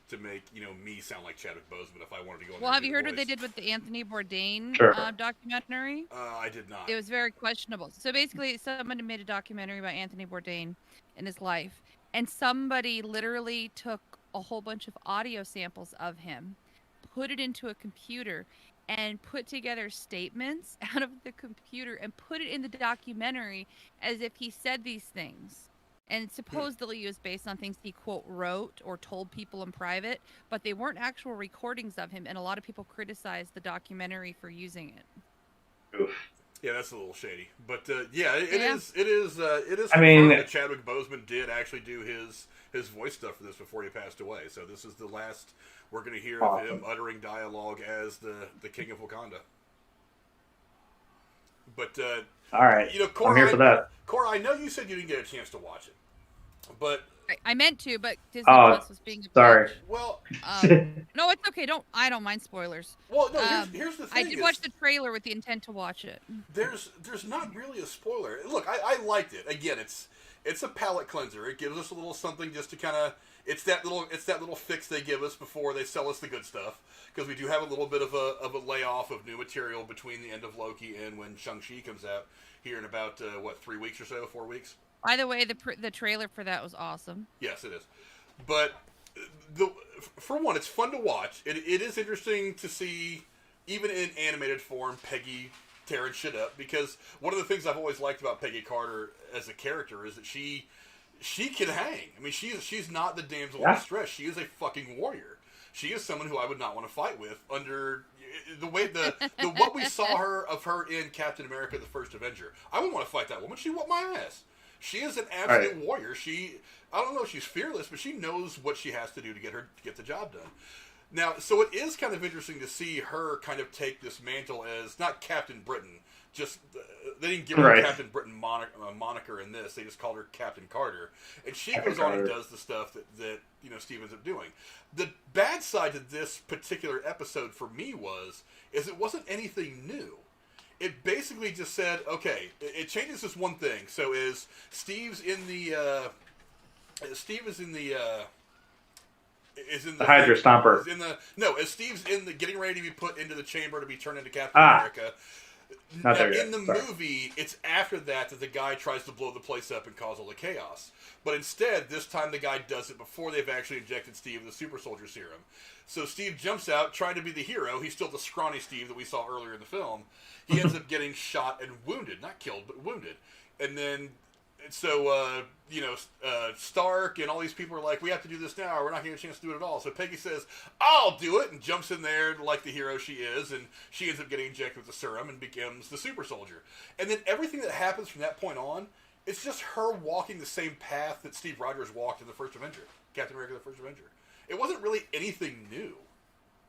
to make me sound like Chadwick Boseman if I wanted to go. Well, have you heard what they did with the Anthony Bourdain documentary? I did not. It was very questionable. So basically, somebody made a documentary about Anthony Bourdain and his life, and somebody literally took a whole bunch of audio samples of him, put it into a computer, and put together statements out of the computer and put it in the documentary as if he said these things. And supposedly it was based on things he, quote, wrote or told people in private, but they weren't actual recordings of him, and a lot of people criticized the documentary for using it. Oof. Yeah, that's a little shady. But it is I mean, that Chadwick Boseman did actually do his voice stuff for this before he passed away. So this is the last we're going to hear of him uttering dialogue as the King of Wakanda. But all right, Cora, I'm here for that. Cora, I know you said you didn't get a chance to watch it, but I meant to, but Disney Plus was being a sorry. bitch. Well, no, it's okay. I don't mind spoilers. Well, no, here's the thing. I did watch the trailer with the intent to watch it. There's not really a spoiler. Look, I liked it. Again, it's a palate cleanser. It gives us a little something just to kind of. It's that little fix they give us before they sell us the good stuff, because we do have a little bit of a layoff of new material between the end of Loki and when Shang-Chi comes out here in about 3 weeks or so, 4 weeks. By the way, the trailer for that was awesome. Yes, it is. But for one, it's fun to watch. It is interesting to see, even in animated form, Peggy tearing shit up, because one of the things I've always liked about Peggy Carter as a character is that she can hang. I mean, she's not the damsel in distress. She is a fucking warrior. She is someone who I would not want to fight with under the way the what we saw of her in Captain America: The First Avenger. I wouldn't want to fight that woman. She whooped my ass. She is an absolute warrior. I don't know if she's fearless, but she knows what she has to do to get the job done. Now, so it is kind of interesting to see her kind of take this mantle as not Captain Britain. Just they didn't give her Captain Britain moniker in this. They just called her Captain Carter, and she goes on and does the stuff that Steve ends up doing. The bad side to this particular episode for me is it wasn't anything new. It basically just said, okay, it changes this one thing. So Steve is in the is in the Hydra Stomper. As Steve's getting ready to be put into the chamber to be turned into Captain America. Not there yet. In the movie, it's after that the guy tries to blow the place up and cause all the chaos. But instead, this time the guy does it before they've actually injected Steve with the super soldier serum. So Steve jumps out trying to be the hero. He's still the scrawny Steve that we saw earlier in the film. He ends up getting shot and wounded. Not killed, but wounded. And then, Stark and all these people are like, we have to do this now, or we're not going to get a chance to do it at all. So Peggy says, I'll do it, and jumps in there like the hero she is, and she ends up getting injected with the serum and becomes the super soldier. And then everything that happens from that point on, it's just her walking the same path that Steve Rogers walked in the first Avenger, Captain America the First Avenger. It wasn't really anything new.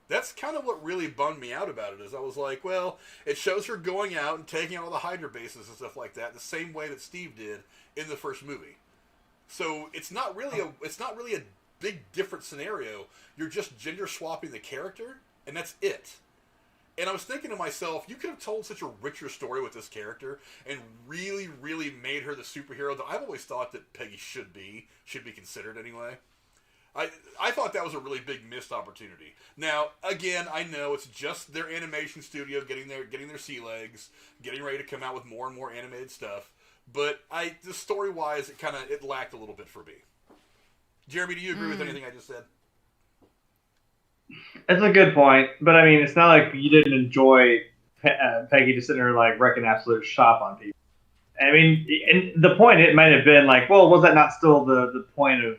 That's kind of what really bummed me out about it, is I was like, well, it shows her going out and taking out all the Hydra bases and stuff like that the same way that Steve did in the first movie. So it's not really a big different scenario. You're just gender swapping the character, and that's it. And I was thinking to myself, you could have told such a richer story with this character and really, really made her the superhero that I've always thought that Peggy should be considered anyway. I thought that was a really big missed opportunity. Now, again, I know it's just their animation studio getting their sea legs, getting ready to come out with more and more animated stuff. But the story-wise, it lacked a little bit for me. Jeremy, do you agree with anything I just said? That's a good point, but I mean, it's not like you didn't enjoy Peggy just sitting there like wrecking absolute shop on people. I mean, and the point it might have been like, well, was that not still the point of,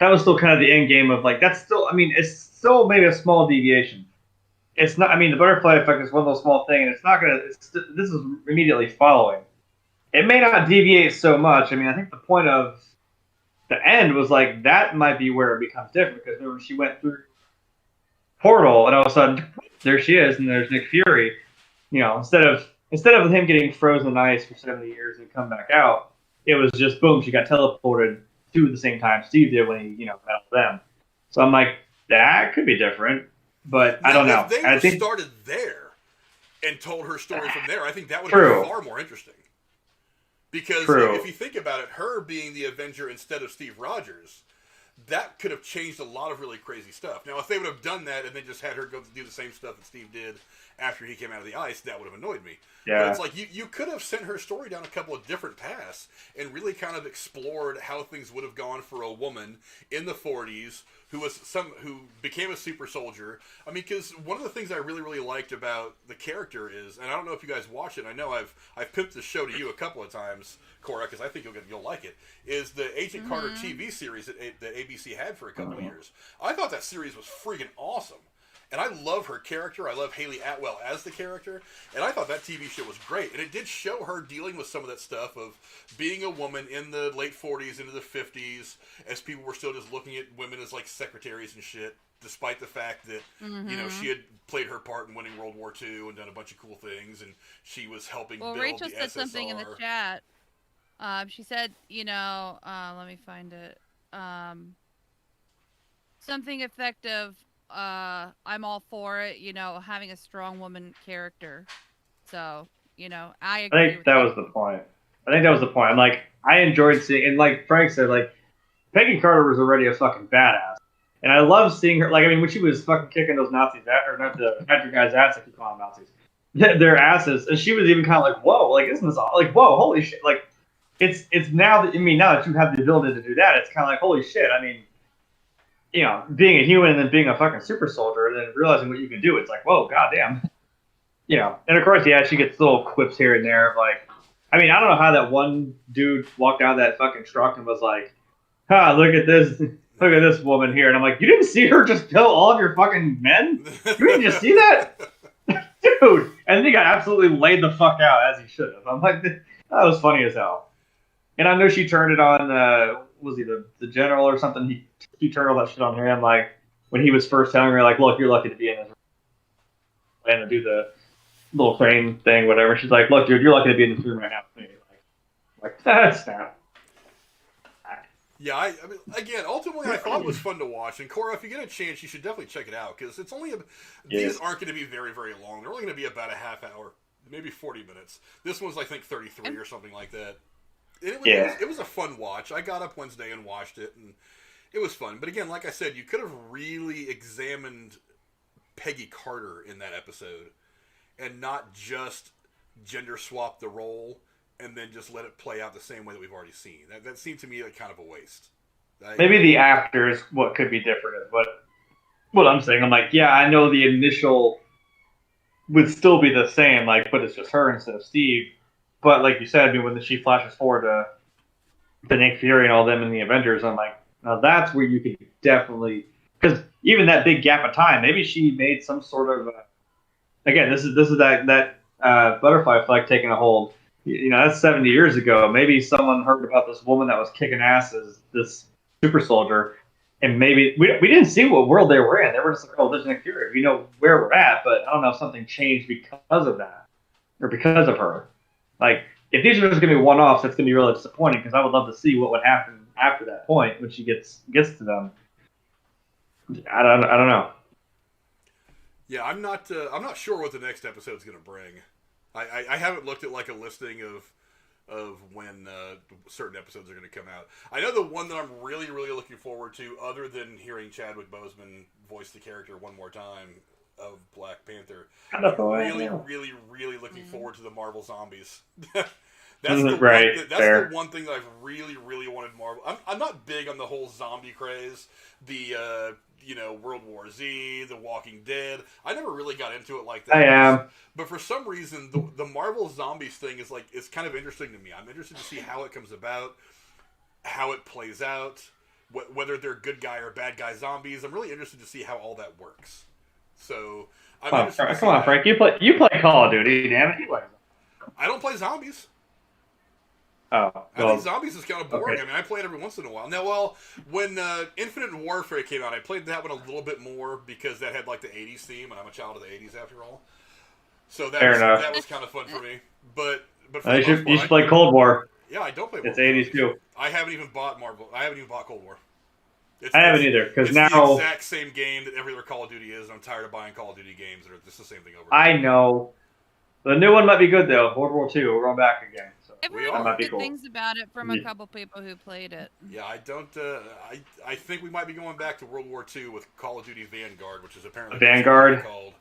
that was still kind of the end game of like, that's still, I mean, it's still maybe a small deviation. It's not, I mean, the butterfly effect is one little small thing, and it's not going to, this is immediately following. It may not deviate so much. I mean, I think the point of the end was like, that might be where it becomes different, because remember, she went through Portal, and all of a sudden, there she is, and there's Nick Fury. Instead of him getting frozen in ice for 70 years and come back out, it was just boom, she got teleported to the same time Steve did when he, met them. So I'm like, that could be different, but I don't know. If they started there and told her story from there, I think that would have been far more interesting. Because if you think about it, her being the Avenger instead of Steve Rogers, that could have changed a lot of really crazy stuff. Now, if they would have done that and then just had her go do the same stuff that Steve did after he came out of the ice, that would have annoyed me. Yeah. But it's like you could have sent her story down a couple of different paths and really kind of explored how things would have gone for a woman in the 40s who became a super soldier. I mean, because one of the things I really, really liked about the character is, and I don't know if you guys watch it, I know I've pimped the show to you a couple of times, Cora, because I think you'll like it, is the Agent Carter TV series that ABC had for a couple of years. I thought that series was freaking awesome. And I love her character. I love Haley Atwell as the character. And I thought that TV show was great. And it did show her dealing with some of that stuff of being a woman in the late 40s into the 50s, as people were still just looking at women as like secretaries and shit, despite the fact that, she had played her part in winning World War II and done a bunch of cool things. And she was helping build Rachel the said SSR. Something in the chat. She said, let me find it. Something effective. I'm all for it, having a strong woman character. So, I agree. I think that was the point. I'm like, I enjoyed seeing, and like Frank said, like, Peggy Carter was already a fucking badass. And I love seeing her, like, I mean, when she was fucking kicking those Nazis, or not the Hydra guys' ass, I keep calling them Nazis, their asses, and she was even kind of like, whoa, like, isn't this all, like, whoa, holy shit, like, it's now that you have the ability to do that, it's kind of like, holy shit, I mean, being a human and then being a fucking super soldier and then realizing what you can do, it's like, whoa, goddamn. And of course, yeah, she gets little quips here and there of like, I mean, I don't know how that one dude walked out of that fucking truck and was like, look at this woman here. And I'm like, you didn't see her just kill all of your fucking men? You didn't just see that? Dude. And he got absolutely laid the fuck out, as he should have. I'm like, that was funny as hell. And I know she turned it on, was he the general or something? He turned all that shit on him, like, when he was first telling her, like, look, you're lucky to be in this room. And to do the little crane thing, whatever. She's like, look, dude, you're lucky to be in this room right now. Like that's not. Yeah, I mean, again, ultimately, I thought it was fun to watch. And Cora, if you get a chance, you should definitely check it out, because it's only these aren't going to be very, very long. They're only going to be about a half hour, maybe 40 minutes. This one's, I think, 33 or something like that. It was a fun watch. I got up Wednesday and watched it, and It was fun, but again, like I said, you could have really examined Peggy Carter in that episode, and not just gender swap the role and then just let it play out the same way that we've already seen. That seemed to me like kind of a waste. Maybe the actors, what could be different is what I'm saying. I'm like, yeah, I know the initial would still be the same, like, but it's just her instead of Steve. But like you said, I mean, when she flashes forward to Nick Fury and all them in the Avengers, I'm like, now that's where you could definitely, because even that big gap of time, maybe she made some sort of again, this is that butterfly effect taking a hold. You know, that's 70 years ago. Maybe someone heard about this woman that was kicking ass as this super soldier, and maybe we didn't see what world they were in. They were just like, oh, there's Nick Fury. We know where we're at, but I don't know if something changed because of that or because of her. Like, if these are just going to be one-offs, that's going to be really disappointing because I would love to see what would happen after that point when she gets to them. I don't know. Yeah, I'm not sure what the next episode's going to bring. I haven't looked at like a listing of when certain episodes are going to come out. I know the one that I'm really, really looking forward to, other than hearing Chadwick Boseman voice the character one more time of Black Panther. I'm really, really looking forward to the Marvel Zombies. That's the one thing that I've really, really wanted Marvel. I'm not big on the whole zombie craze. The World War Z, The Walking Dead. I never really got into it like that. I am. But for some reason, the Marvel Zombies thing is it's kind of interesting to me. I'm interested to see how it comes about, how it plays out, whether they're good guy or bad guy zombies. I'm really interested to see how all that works. So, I'm interested. Come on, Frank. You play Call of Duty, damn it. You play. I don't play zombies. Oh, well, I think zombies is kind of boring. Okay. I mean, I play it every once in a while. Now, when Infinite Warfare came out, I played that one a little bit more because that had like the 80s theme, and I'm a child of the 80s after all. So that was kind of fun for me. But for you should play Cold War. Yeah, I don't play. It's 80s too. I haven't even bought Marvel. I haven't even bought Cold War. I haven't either because now the exact same game that every other Call of Duty is. And I'm tired of buying Call of Duty games that are just the same thing over. I know. The new one might be good though. World War II. We're going back again. I've heard good things about it from a couple people who played it. Yeah, I don't. I think we might be going back to World War II with Call of Duty Vanguard, which is apparently Vanguard. Called.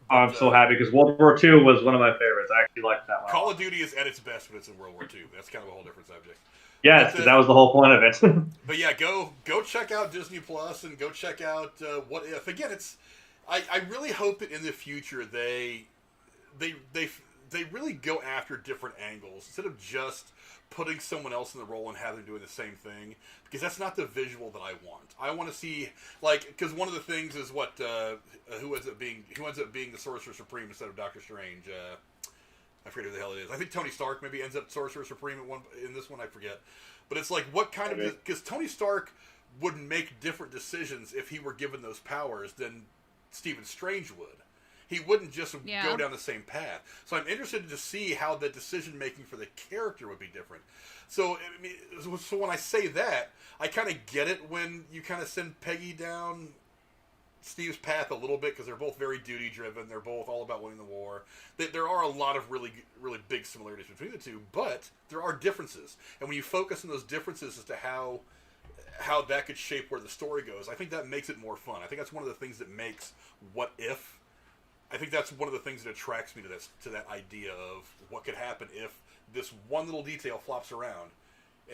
But, I'm so happy because World War II was one of my favorites. I actually liked that one. Call of Duty is at its best when it's in World War II. That's kind of a whole different subject. Yes, that was the whole point of it. But yeah, go check out Disney Plus and go check out What If. Again, I really hope that in the future they really go after different angles instead of just putting someone else in the role and having them doing the same thing, because that's not the visual that I want. I want to see, because one of the things is who ends up being the Sorcerer Supreme instead of Doctor Strange. I forget who the hell it is. I think Tony Stark maybe ends up Sorcerer Supreme in this one. I forget, but it's like what kind of, because Tony Stark would make different decisions if he were given those powers than Stephen Strange would. He wouldn't just go down the same path. So I'm interested to see how the decision making for the character would be different. So when I say that, I kind of get it when you kind of send Peggy down Steve's path a little bit, because they're both very duty driven. They're both all about winning the war. There are a lot of really, really big similarities between the two, but there are differences. And when you focus on those differences as to how that could shape where the story goes, I think that makes it more fun. I think that's one of the things that makes What If. I think that's one of the things that attracts me to that idea of what could happen if this one little detail flops around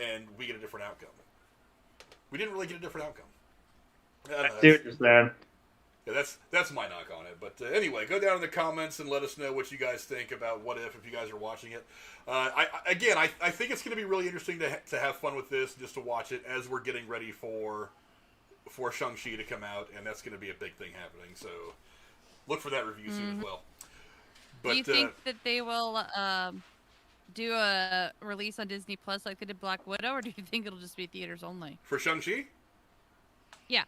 and we get a different outcome. We didn't really get a different outcome. I see what you're saying. Yeah, that's my knock on it. But anyway, go down in the comments and let us know what you guys think about What If you guys are watching it. I think it's going to be really interesting to have fun with this, just to watch it as we're getting ready for Shang-Chi to come out, and that's going to be a big thing happening. So look for that review soon as well. But, do you think that they will do a release on Disney Plus like they did Black Widow, or do you think it'll just be theaters only? For Shang-Chi? Yeah.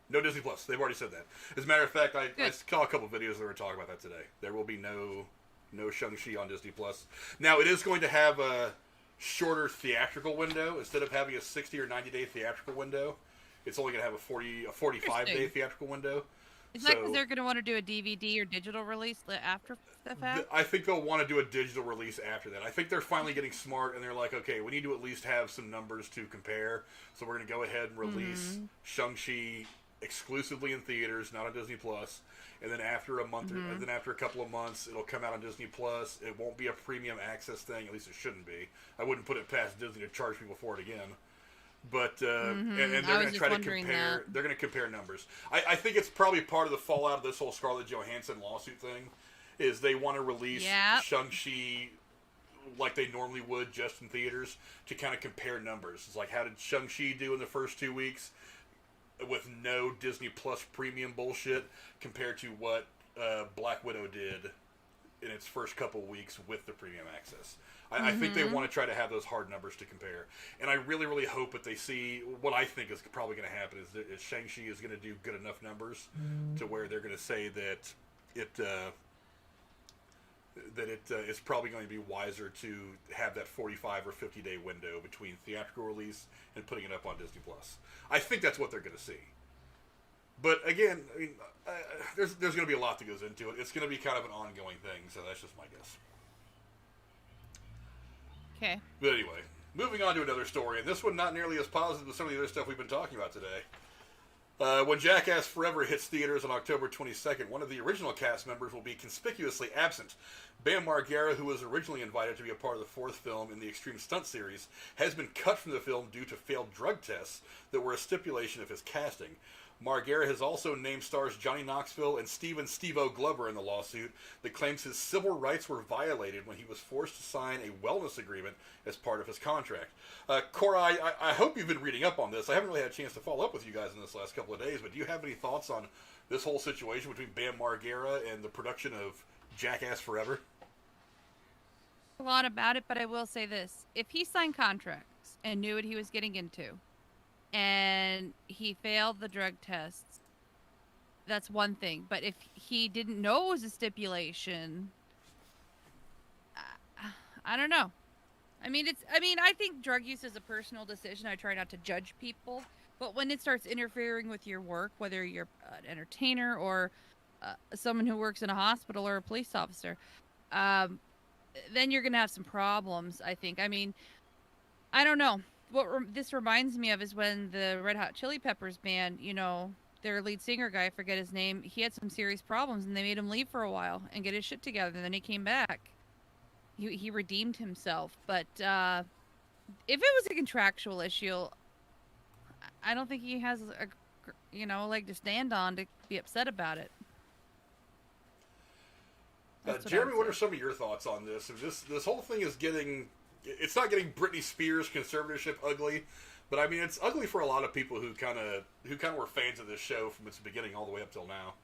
No Disney Plus. They've already said that. As a matter of fact, I saw a couple videos that were talking about that today. There will be no Shang-Chi on Disney Plus. Now, it is going to have a shorter theatrical window. Instead of having a 60 or 90-day theatrical window, it's only going to have a 45-day theatrical window. Is that because they're going to want to do a DVD or digital release after the fact? I think they'll want to do a digital release after that. I think they're finally getting smart, and they're like, okay, we need to at least have some numbers to compare. So we're going to go ahead and release Shang-Chi exclusively in theaters, not on Disney Plus. And then after a month, and then after a couple of months, it'll come out on Disney Plus. It won't be a premium access thing. At least it shouldn't be. I wouldn't put it past Disney to charge people for it again. But and they're going to try to compare. They're going to compare numbers. I think it's probably part of the fallout of this whole Scarlett Johansson lawsuit thing, is they want to release Shang-Chi like they normally would, just in theaters, to kind of compare numbers. It's like, how did Shang-Chi do in the first 2 weeks with no Disney Plus premium bullshit compared to what Black Widow did in its first couple weeks with the premium access. I think they want to try to have those hard numbers to compare. And I really, really hope that they see what I think is probably going to happen is Shang-Chi is going to do good enough numbers to where they're going to say that it is probably going to be wiser to have that 45 or 50 day window between theatrical release and putting it up on Disney Plus. I think that's what they're going to see. But again, I mean, there's going to be a lot that goes into it. It's going to be kind of an ongoing thing, so that's just my guess. Okay. But anyway, moving on to another story, and this one not nearly as positive as some of the other stuff we've been talking about today. When Jackass Forever hits theaters on October 22nd, one of the original cast members will be conspicuously absent. Bam Margera, who was originally invited to be a part of the fourth film in the Extreme Stunt series, has been cut from the film due to failed drug tests that were a stipulation of his casting. Margera has also named stars Johnny Knoxville and Steven Steve-O Glover in the lawsuit that claims his civil rights were violated when he was forced to sign a wellness agreement as part of his contract. Cora, I hope you've been reading up on this. I haven't really had a chance to follow up with you guys in this last couple of days, but do you have any thoughts on this whole situation between Bam Margera and the production of Jackass Forever? A lot about it, but I will say this. If he signed contracts and knew what he was getting into, and he failed the drug tests, that's one thing. But if he didn't know it was a stipulation, I don't know. I mean, I think drug use is a personal decision. I try not to judge people. But when it starts interfering with your work, whether you're an entertainer or someone who works in a hospital or a police officer, then you're going to have some problems, I think. I mean, I don't know. What this reminds me of is when the Red Hot Chili Peppers band, you know, their lead singer guy, I forget his name, he had some serious problems, and they made him leave for a while and get his shit together, and then he came back. He redeemed himself. But if it was a contractual issue, I don't think he has a leg to stand on to be upset about it. Jeremy, what are some of your thoughts on this? This whole thing is it's not getting Britney Spears conservatorship ugly, but I mean it's ugly for a lot of people who kind of were fans of this show from its beginning all the way up till now.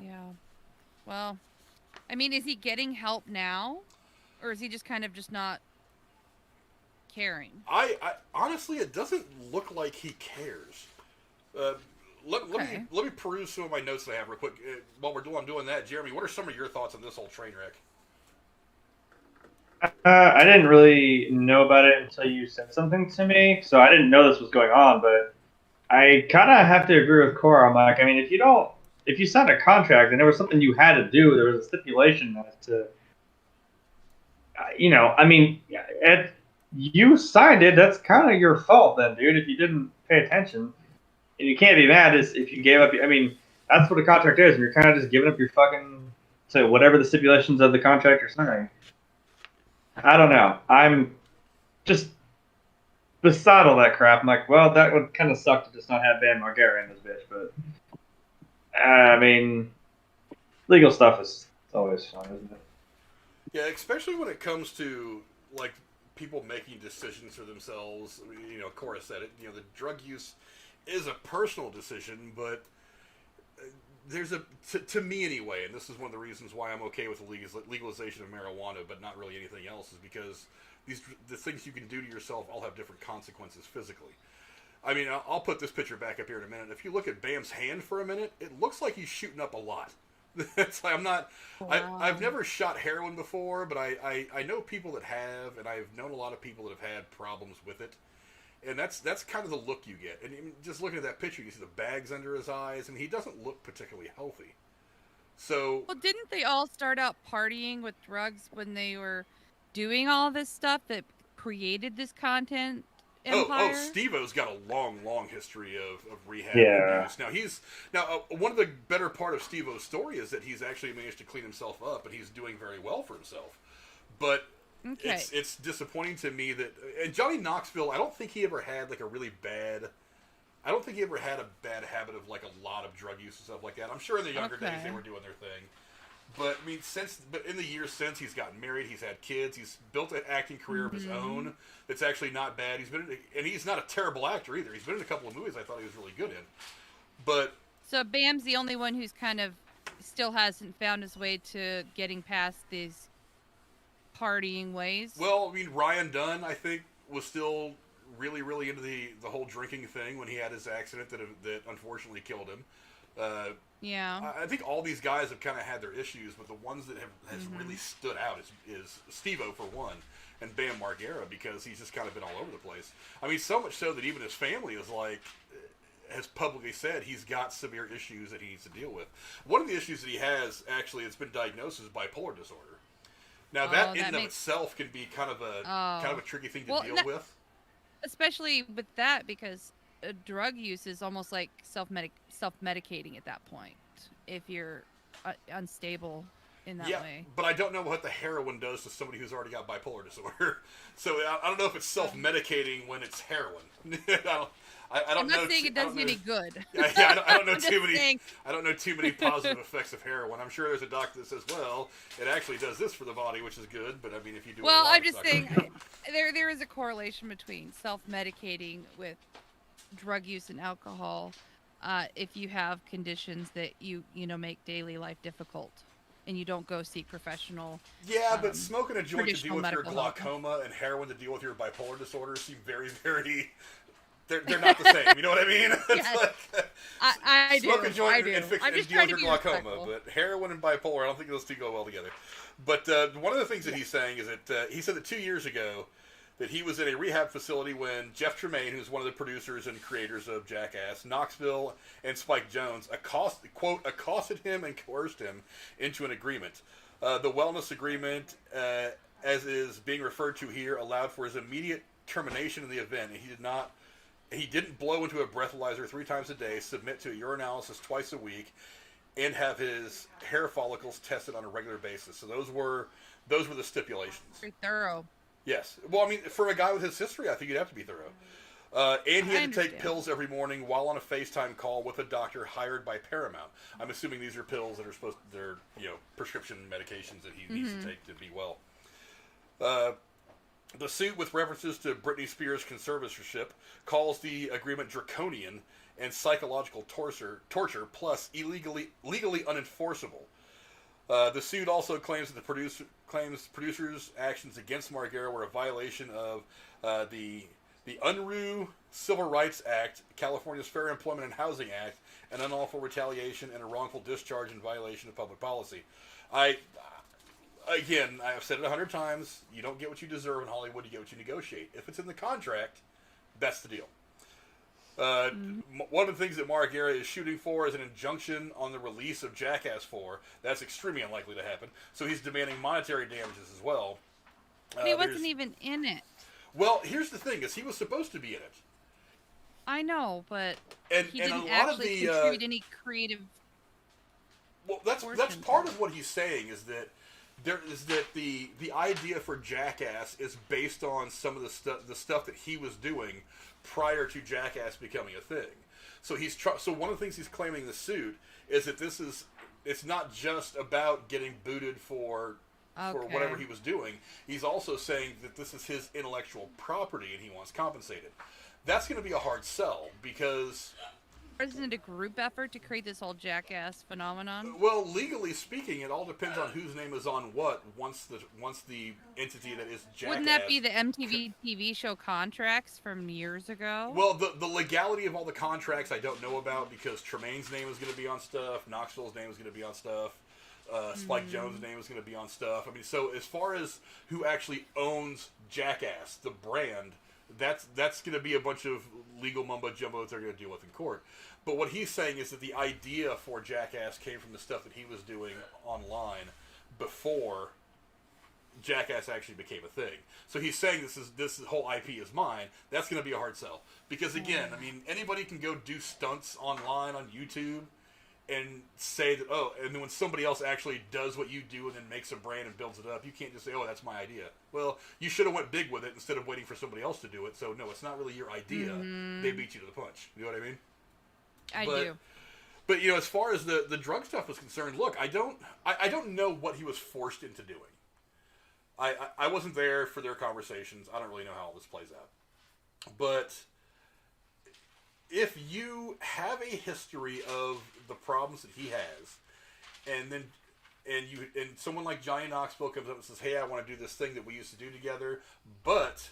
Yeah. Well, I mean, is he getting help now, or is he just kind of just not caring? I honestly, it doesn't look like he cares. Let me peruse some of my notes that I have real quick. While we're doing that, Jeremy, what are some of your thoughts on this whole train wreck? I didn't really know about it until you said something to me, so I didn't know this was going on. But I kind of have to agree with Cora. I'm like, I mean, if you signed a contract and there was something you had to do, there was a stipulation as to, I mean, you signed it. That's kind of your fault, then, dude. If you didn't pay attention, and you can't be mad if you gave up. I mean, that's what a contract is. And you're kind of just giving up your fucking to whatever the stipulations of the contract are saying. I don't know. I'm just beside all that crap. I'm like, well, that would kind of suck to just not have Bam Margera in this bitch. But I mean, legal stuff is always fun, isn't it? Yeah, especially when it comes to like people making decisions for themselves. I mean, Cora said it. The drug use is a personal decision, but there's to me anyway, and this is one of the reasons why I'm okay with the legalization of marijuana, but not really anything else, is because the things you can do to yourself all have different consequences physically. I mean, I'll put this picture back up here in a minute. If you look at Bam's hand for a minute, it looks like he's shooting up a lot. It's like I've never shot heroin before, but I know people that have, and I've known a lot of people that have had problems with it. And that's kind of the look you get. And even just looking at that picture, you see the bags under his eyes, and he doesn't look particularly healthy. So, Well, didn't they all start out partying with drugs when they were doing all this stuff that created this content empire? Steve-O's got a long history of rehab Yeah. abuse. Now, one of the better part of Steve-O's story is that he's actually managed to clean himself up, and he's doing very well for himself. But Okay. it's disappointing to me that, and Johnny Knoxville, I don't think he ever had like a really bad. I don't think he ever had a bad habit of like a lot of drug use and stuff like that. I'm sure in the younger days they were doing their thing. But I mean, but in the years since, he's gotten married, he's had kids, he's built an acting career of his own that's actually not bad. And he's not a terrible actor either. He's been in a couple of movies I thought he was really good in. But so Bam's the only one who's kind of still hasn't found his way to getting past these partying ways. Well, I mean, Ryan Dunn, I think, was still really into the whole drinking thing when he had his accident that unfortunately killed him. Yeah. I think all these guys have kind of had their issues, but the ones that has really stood out is Steve-O for one, and Bam Margera, because he's just kind of been all over the place. I mean, so much so that even his family is like, has publicly said he's got severe issues that he needs to deal with. One of the issues that he has, actually, it's been diagnosed as bipolar disorder. Now, that in and of itself can be kind of a tricky thing to deal with. Especially with that, because drug use is almost like self-medicating at that point if you're unstable in that way. But I don't know what the heroin does to somebody who's already got bipolar disorder. So I don't know if it's self-medicating when it's heroin. I'm not saying it does me any good. I don't know too many. I don't know too many positive effects of heroin. I'm sure there's a doctor that says, well, it actually does this for the body, which is good. But I mean, if you do it a lot, I'm just saying there is a correlation between self-medicating with drug use and alcohol if you have conditions that you make daily life difficult and you don't go seek professional. Yeah, but smoking a joint to deal with your glaucoma and heroin to deal with your bipolar disorder seem very they're not the same. You know what I mean? Yes. I do. Smoke a joint and I'm just deal with your glaucoma, respectful. but heroin and bipolar, I don't think those two go well together. But one of the things that he's saying is that he said that 2 years ago that he was in a rehab facility when Jeff Tremaine, who's one of the producers and creators of Jackass, Knoxville, and Spike Jonze, accosted him and coerced him into an agreement. The wellness agreement, as is being referred to here, allowed for his immediate termination in the event, and he didn't blow into a breathalyzer 3 times a day, submit to a urinalysis twice a week, and have his hair follicles tested on a regular basis. So those were the stipulations. Pretty thorough. Yes. Well, I mean, for a guy with his history, I think you'd have to be thorough. And he had to take pills every morning while on a FaceTime call with a doctor hired by Paramount. I'm assuming they're pills that are they're prescription medications that he needs to take to be well. The suit, with references to Britney Spears' conservatorship, calls the agreement draconian and psychological torture plus legally unenforceable. The suit also claims that producers' actions against Margera were a violation of the Unruh Civil Rights Act, California's Fair Employment and Housing Act, an unlawful retaliation, and a wrongful discharge in violation of public policy. Again, I have said it 100 times, you don't get what you deserve in Hollywood, you get what you negotiate. If it's in the contract, that's the deal. One of the things that Margera is shooting for is an injunction on the release of Jackass 4. That's extremely unlikely to happen. So he's demanding monetary damages as well. But he wasn't even in it. Well, here's the thing, is he was supposed to be in it. I know, but he and didn't a lot actually of the, contribute any creative. Well, that's part of what he's saying is that the idea for Jackass is based on some of the stuff that he was doing prior to Jackass becoming a thing. So so one of the things he's claiming in the suit is that it's not just about getting booted for whatever he was doing. He's also saying that this is his intellectual property and he wants compensated. That's going to be a hard sell because... Isn't it a group effort to create this whole Jackass phenomenon? Well, legally speaking, it all depends on whose name is on what once the entity that is Jackass... Wouldn't that be the MTV TV show contracts from years ago? Well, the legality of all the contracts I don't know about because Tremaine's name is going to be on stuff, Knoxville's name is going to be on stuff, Spike Jonze's name is going to be on stuff. I mean, so as far as who actually owns Jackass, the brand, that's going to be a bunch of legal mumbo jumbo that they're going to deal with in court. But what he's saying is that the idea for Jackass came from the stuff that he was doing online before Jackass actually became a thing. So he's saying this whole IP is mine. That's going to be a hard sell. Because again, I mean, anybody can go do stunts online on YouTube and say that, oh, and then when somebody else actually does what you do and then makes a brand and builds it up, you can't just say, oh, that's my idea. Well, you should have went big with it instead of waiting for somebody else to do it. So no, it's not really your idea. Mm-hmm. They beat you to the punch. You know what I mean? I do. But you know, as far as the drug stuff was concerned, look, I don't know what he was forced into doing. I wasn't there for their conversations. I don't really know how all this plays out. But if you have a history of the problems that he has, and someone like Johnny Knoxville comes up and says, "Hey, I want to do this thing that we used to do together, but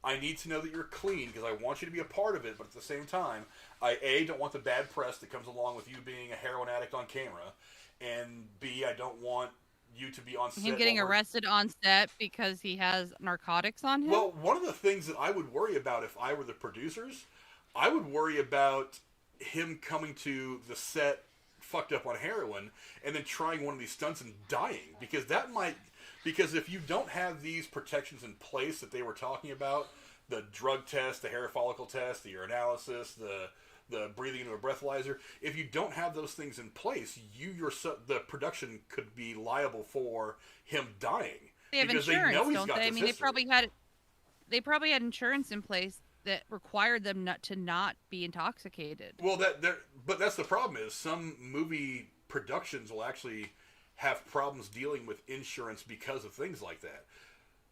I need to know that you're clean because I want you to be a part of it, but at the same time, I don't want the bad press that comes along with you being a heroin addict on camera, and B, I don't want you to be on set. Him getting arrested on set because he has narcotics on him? Well, one of the things that I would worry about if I were the producers, I would worry about him coming to the set fucked up on heroin and then trying one of these stunts and dying, because if you don't have these protections in place that they were talking about, the drug test, the hair follicle test, the urinalysis, the breathing into a breathalyzer, if you don't have those things in place, the production could be liable for him dying. They have insurance, don't they? I mean, they probably had insurance in place that required them not be intoxicated. Well, but that's the problem is some movie productions will actually have problems dealing with insurance because of things like that.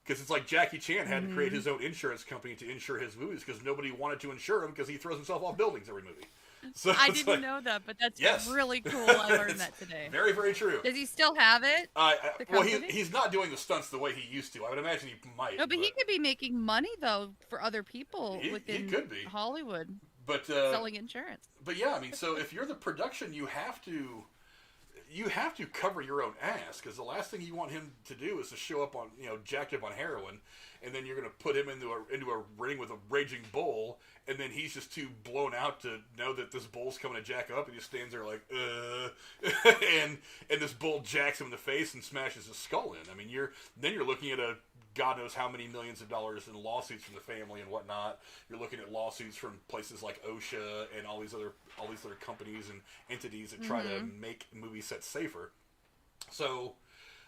Because it's like Jackie Chan had to create his own insurance company to insure his movies because nobody wanted to insure him because he throws himself off buildings every movie. So I didn't know that, but that's really cool. I learned that today. Very, very true. Does he still have it? Well, he's not doing the stunts the way he used to. I would imagine he might. No, but he could be making money, though, for other people within Hollywood. But selling insurance. But yeah, I mean, so if you're the production, you have to cover your own ass, because the last thing you want him to do is to show up on, jacked up on heroin, and then you're going to put him into a ring with a raging bull, and then he's just too blown out to know that this bull's coming to jack up, and he stands there like, and this bull jacks him in the face and smashes his skull in. I mean, you're looking at a God knows how many millions of dollars in lawsuits from the family and whatnot. You're looking at lawsuits from places like OSHA and all these other companies and entities that try to make movie sets safer. So,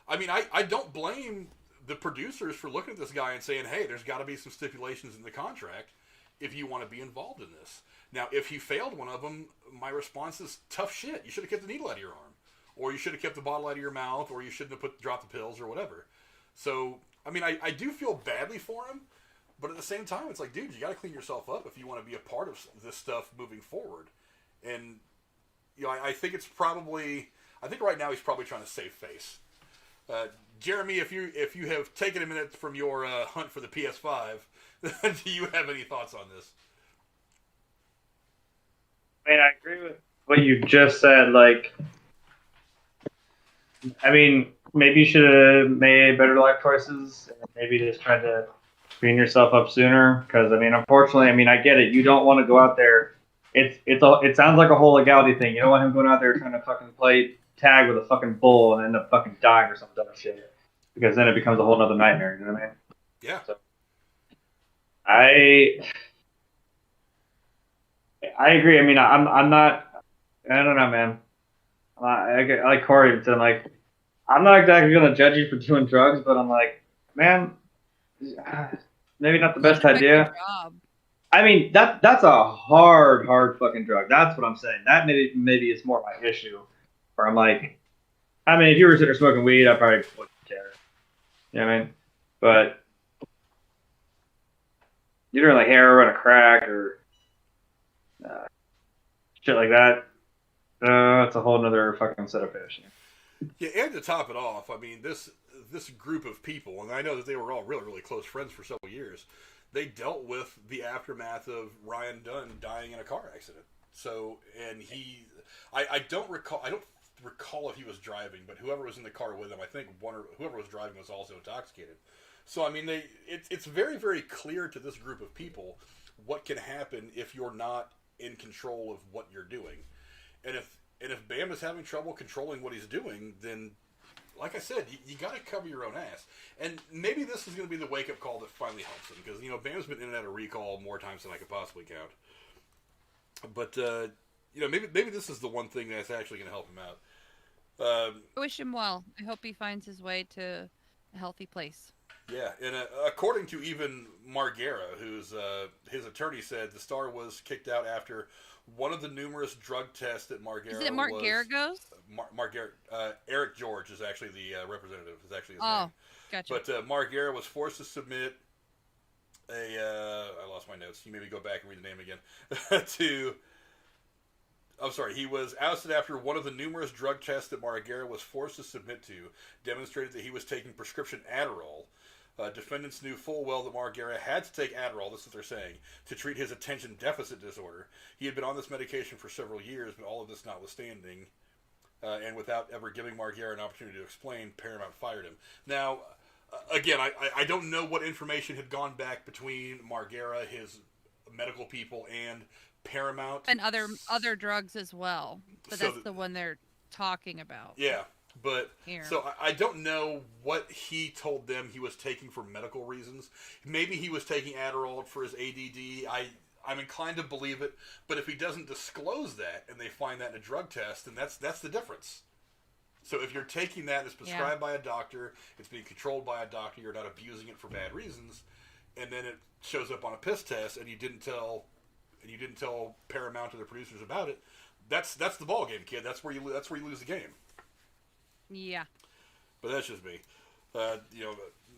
I mean, I don't blame the producers for looking at this guy and saying, hey, there's got to be some stipulations in the contract if you want to be involved in this. Now, if he failed one of them, my response is tough shit. You should have kept the needle out of your arm, or you should have kept the bottle out of your mouth, or you shouldn't have dropped the pills or whatever. So, I mean, I do feel badly for him, but at the same time, it's like, dude, you got to clean yourself up if you want to be a part of this stuff moving forward. And, I think I think right now he's probably trying to save face. Jeremy, if you have taken a minute from your hunt for the PS5, do you have any thoughts on this? I mean, I agree with what you just said. Like, I mean, maybe you should have made better life choices, and maybe just tried to clean yourself up sooner. Because I mean, unfortunately, I get it. You don't want to go out there. It sounds like a whole legality thing. You don't want him going out there trying to fucking play tag with a fucking bull and end up fucking dying or some dumb shit. Because then it becomes a whole nother nightmare. You know what I mean? Yeah. So, I agree. I mean, I'm not. I don't know, man. I like Corey said, like, I'm not exactly gonna judge you for doing drugs, but I'm like, man, maybe not the best idea. I mean, that's a hard fucking drug. That's what I'm saying. That maybe is more my issue. Where I'm like, I mean, if you were sitting there smoking weed, I probably wouldn't care. You know what I mean? But you're doing like heroin or crack or shit like that. It's a whole nother fucking set of fish. Yeah, and to top it off, I mean, this group of people, and I know that they were all really, really close friends for several years, they dealt with the aftermath of Ryan Dunn dying in a car accident. So, and I don't recall if he was driving, but whoever was in the car with him, I think whoever was driving was also intoxicated. So I mean, it's very, very clear to this group of people what can happen if you're not in control of what you're doing, and if Bam is having trouble controlling what he's doing, then, like I said, you got to cover your own ass. And maybe this is going to be the wake-up call that finally helps him, because, Bam's been in and out of recall more times than I could possibly count. But, maybe this is the one thing that's actually going to help him out. I wish him well. I hope he finds his way to a healthy place. Yeah, and according to even Margera, who's his attorney said the star was kicked out after one of the numerous drug tests that Margera Is it Margera goes? Margera, Eric George is actually the representative. Is actually his name. Oh, gotcha. But Margera was forced to submit I lost my notes. You maybe go back and read the name again. He was ousted after one of the numerous drug tests that Margera was forced to submit to demonstrated that he was taking prescription Adderall. Defendants knew full well that Margera had to take Adderall, this is what they're saying, to treat his attention deficit disorder. He had been on this medication for several years, but all of this notwithstanding, and without ever giving Margera an opportunity to explain, Paramount fired him. Now, again, I don't know what information had gone back between Margera, his medical people, and Paramount. And other drugs as well. But so that's the one they're talking about. Yeah. But, so I don't know what he told them he was taking for medical reasons. Maybe he was taking Adderall for his ADD. I'm inclined to believe it. But if he doesn't disclose that and they find that in a drug test, then that's the difference. So if you're taking that and it's prescribed by a doctor, it's being controlled by a doctor, you're not abusing it for bad reasons, and then it shows up on a piss test and you didn't tell Paramount or the producers about it, that's the ball game, kid. That's where you lose the game. Yeah. But that's just me.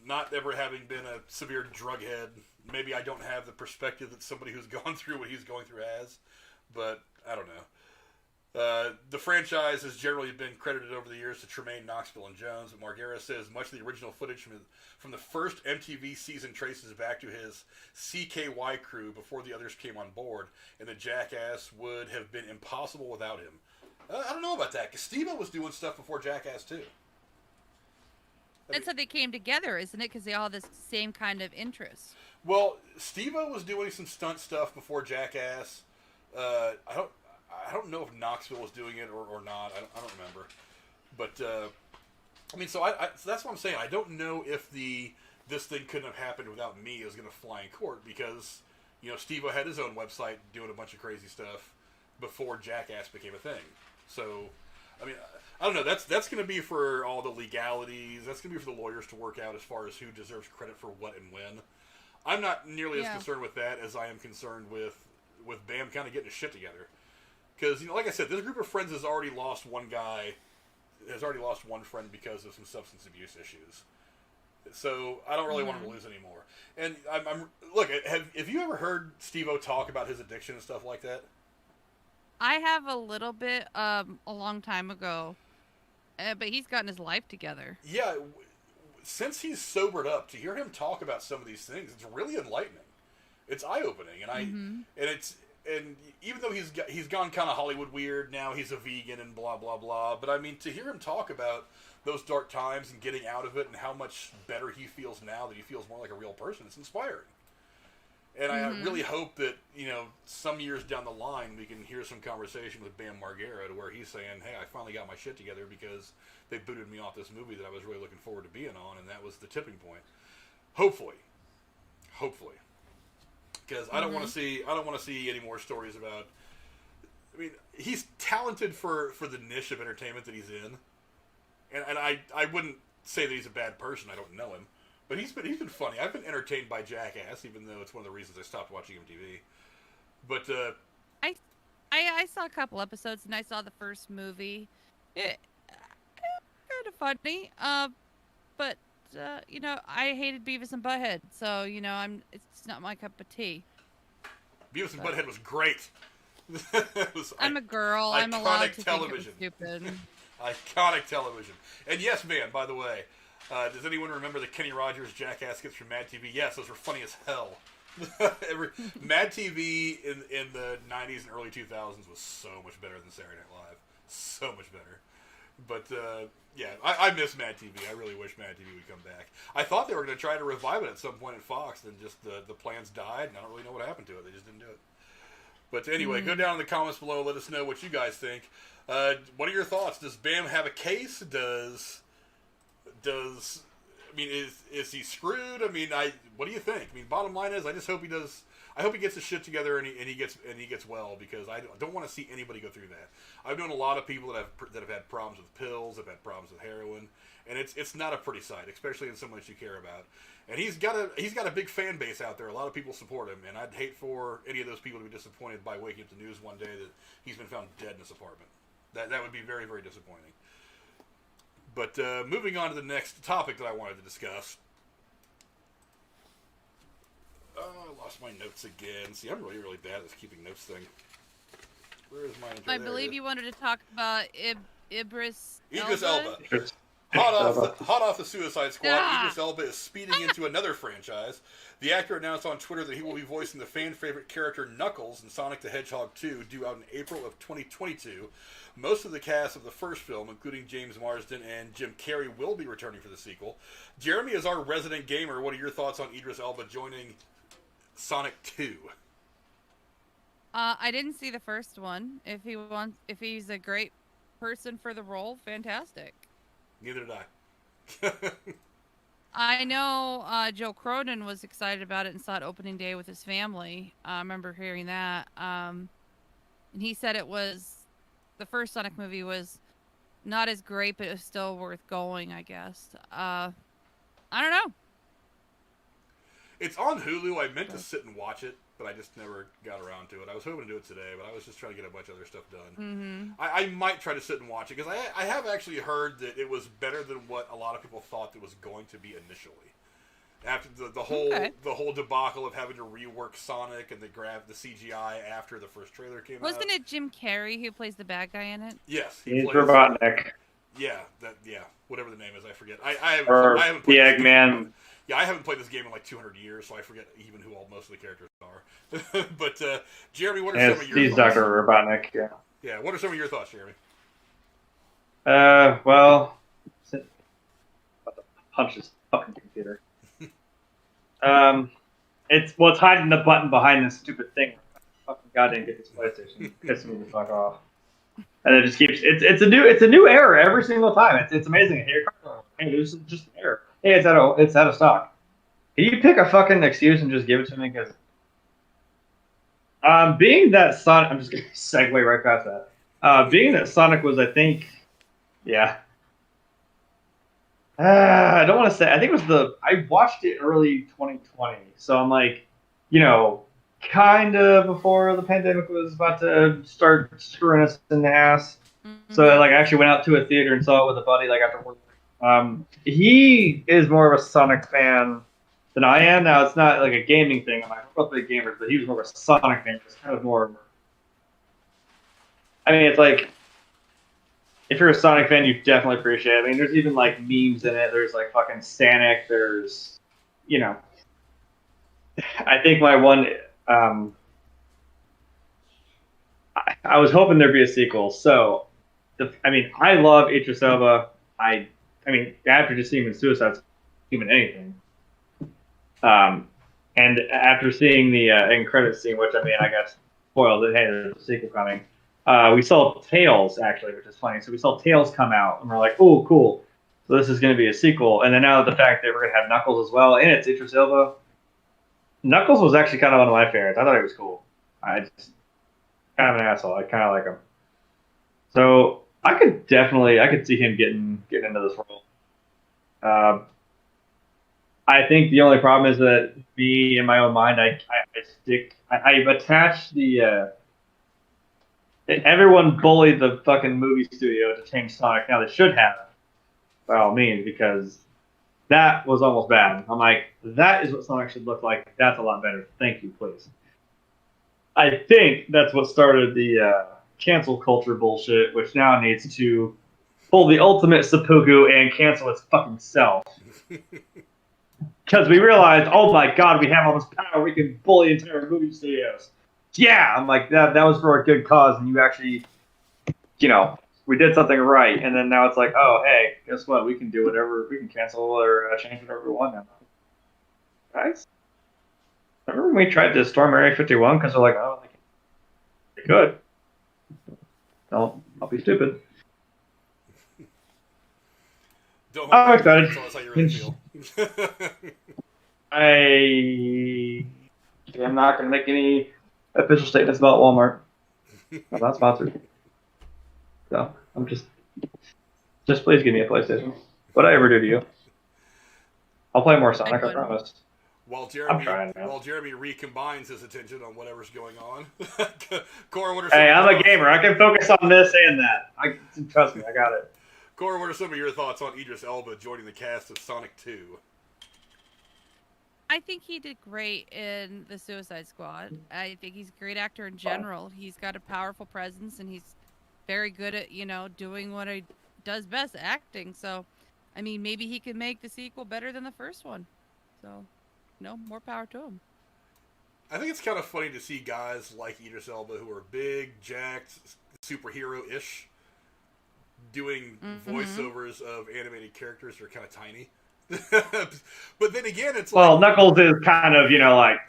Not ever having been a severe drug head, maybe I don't have the perspective that somebody who's gone through what he's going through has, but I don't know. The franchise has generally been credited over the years to Tremaine, Knoxville, and Jones, but Margera says much of the original footage from the first MTV season traces back to his CKY crew before the others came on board, and the Jackass would have been impossible without him. I don't know about that, because Steve-O was doing stuff before Jackass, too. That's how they came together, isn't it? Because they all have the same kind of interests. Well, Steve-O was doing some stunt stuff before Jackass. I don't know if Knoxville was doing it or not. I don't remember. But, so that's what I'm saying. I don't know if this thing couldn't have happened without me is going to fly in court, because, Steve-O had his own website doing a bunch of crazy stuff before Jackass became a thing. So, I don't know. That's going to be for all the legalities. That's going to be for the lawyers to work out as far as who deserves credit for what and when. I'm not nearly as concerned with that as I am concerned with Bam kind of getting his shit together. Because, like I said, this group of friends has already lost one friend because of some substance abuse issues. So I don't really want him to lose anymore. And look, have you ever heard Steve-O talk about his addiction and stuff like that? I have a little bit a long time ago, but he's gotten his life together. Yeah, since he's sobered up, to hear him talk about some of these things, it's really enlightening. It's eye-opening, and even though he's gone kind of Hollywood weird now, he's a vegan and blah blah blah. But to hear him talk about those dark times and getting out of it and how much better he feels now that he feels more like a real person, it's inspiring. And I really hope that, some years down the line we can hear some conversation with Bam Margera to where he's saying, hey, I finally got my shit together because they booted me off this movie that I was really looking forward to being on, and that was the tipping point. Hopefully. Because I don't want to see any more stories about. He's talented for the niche of entertainment that he's in, and I wouldn't say that he's a bad person. I don't know him. But he's been funny. I've been entertained by Jackass, even though it's one of the reasons I stopped watching MTV. But I saw a couple episodes and I saw the first movie. It kind of funny. But I hated Beavis and Butthead, so it's not my cup of tea. Beavis and Butthead was great. I'm a girl. I'm allowed to television. Think it was stupid. Iconic television. And yes, man. By the way. Does anyone remember the Kenny Rogers Jackass skits from Mad TV? Yes, those were funny as hell. Mad TV in the 90s and early 2000s was so much better than Saturday Night Live. So much better. But yeah, I miss Mad TV. I really wish Mad TV would come back. I thought they were going to try to revive it at some point at Fox, then just the plans died, and I don't really know what happened to it. They just didn't do it. But anyway, go down in the comments below. Let us know what you guys think. What are your thoughts? Does Bam have a case? I mean, is he screwed? I mean, what do you think? I mean, bottom line is, I just hope he does. I hope he gets his shit together and he gets well, because I don't want to see anybody go through that. I've known a lot of people that have had problems with pills, have had problems with heroin, and it's not a pretty sight, especially in someone that you care about. And he's got a big fan base out there. A lot of people support him, and I'd hate for any of those people to be disappointed by waking up to news one day that he's been found dead in his apartment. That would be very, very disappointing. But moving on to the next topic that I wanted to discuss. I lost my notes again. See, I'm really, really bad at this keeping notes thing. Where is my intro? I believe you wanted to talk about Idris Elba. Hot off the Suicide Squad, Idris Elba is speeding into another franchise. The actor announced on Twitter that he will be voicing the fan-favorite character Knuckles in Sonic the Hedgehog 2, due out in April of 2022. Most of the cast of the first film, including James Marsden and Jim Carrey, will be returning for the sequel. Jeremy is our resident gamer. What are your thoughts on Idris Elba joining Sonic 2? I didn't see the first one. If he's a great person for the role, fantastic. Neither did I. I know Joe Cronin was excited about it and saw it opening day with his family. I remember hearing that. And he said the first Sonic movie was not as great, but it was still worth going, I guess. I don't know. It's on Hulu. I meant to sit and watch it, but I just never got around to it. I was hoping to do it today, but I was just trying to get a bunch of other stuff done. Mm-hmm. I might try to sit and watch it, because I have actually heard that it was better than what a lot of people thought it was going to be initially. After the whole debacle of having to rework Sonic and the CGI after the first trailer came out. Wasn't it Jim Carrey who plays the bad guy in it? Yes, he's Robotnik. Yeah, whatever the name is, I forget. I haven't played Eggman. Yeah, I haven't played this game in like 200 years, so I forget even who most of the characters are. But Jeremy, what are some of your thoughts? He's Dr. Robotnik. Yeah. Yeah. What are some of your thoughts, Jeremy? Well, about to punch this fucking computer. It's hiding the button behind this stupid thing. Fucking goddamn get this PlayStation. Pissing me the fuck off. And it just keeps. It's a new error every single time. It's amazing. Hey, this is just an error. Hey, it's out of stock. Can you pick a fucking excuse and just give it to me? Because being that Sonic, I'm just gonna segue right past that. Being that Sonic was, I think, yeah. I don't want to say. I think it was I watched it early 2020, so I'm like, kind of before the pandemic was about to start screwing us in the ass. Mm-hmm. So I actually went out to a theater and saw it with a buddy after work. He is more of a Sonic fan than I am. Now, it's not like a gaming thing. I'm both big gamers, but he was more of a Sonic fan. It's kind of more. I mean, it's like, if you're a Sonic fan, you definitely appreciate it. I mean, there's even memes in it. There's fucking Sonic. There's, I think my one. I was hoping there'd be a sequel. So, I love Idris Elba. I mean, after just seeing him in Suicide, even anything. And after seeing the end credits scene, which I guess spoiled it. Hey, there's a sequel coming. We saw Tails actually, which is funny. So we saw Tails come out, and we're like, "Oh, cool! So this is going to be a sequel." And then now the fact that we're going to have Knuckles as well, and it's Idris Elba. Knuckles was actually kind of one of my favorites. I thought he was cool. I just kind of an asshole. I kind of like him. So I could see him getting into this role. I think the only problem is that me, in my own mind, I've attached the. Everyone bullied the fucking movie studio to change Sonic. Now they should have, by all means, because that was almost bad. I'm like, that is what Sonic should look like. That's a lot better. Thank you, please. I think that's what started the cancel culture bullshit, which now needs to pull the ultimate seppuku and cancel its fucking self. Because we realized, oh my god, we have all this power. We can bully entire movie studios. Yeah, I'm like, that was for a good cause, and you actually, we did something right, and then now it's like, oh, hey, guess what? We can do whatever, we can cancel or change whatever we want now. Guys, remember when we tried to storm Area 51 because we're like, oh, they could. I'll be stupid. I'm excited. Tell us how you really feel. I'm not going to make any official statements about Walmart. I'm not sponsored. So I'm just please give me a PlayStation. What I ever do to you? I'll play more Sonic, I promise. While Jeremy recombines his attention on whatever's going on. Cora, what are hey, I'm a gamer. I can focus on this and that. Trust me, I got it. Cora, what are some of your thoughts on Idris Elba joining the cast of Sonic 2? I think he did great in the Suicide Squad. I think he's a great actor in general. He's got a powerful presence, and he's very good at, doing what he does best, acting. So, I mean, maybe he could make the sequel better than the first one. So, more power to him. I think it's kind of funny to see guys like Idris Elba who are big, jacked, superhero-ish, doing voiceovers of animated characters that are kind of tiny. But then again, it's like... Well, Knuckles is kind of, but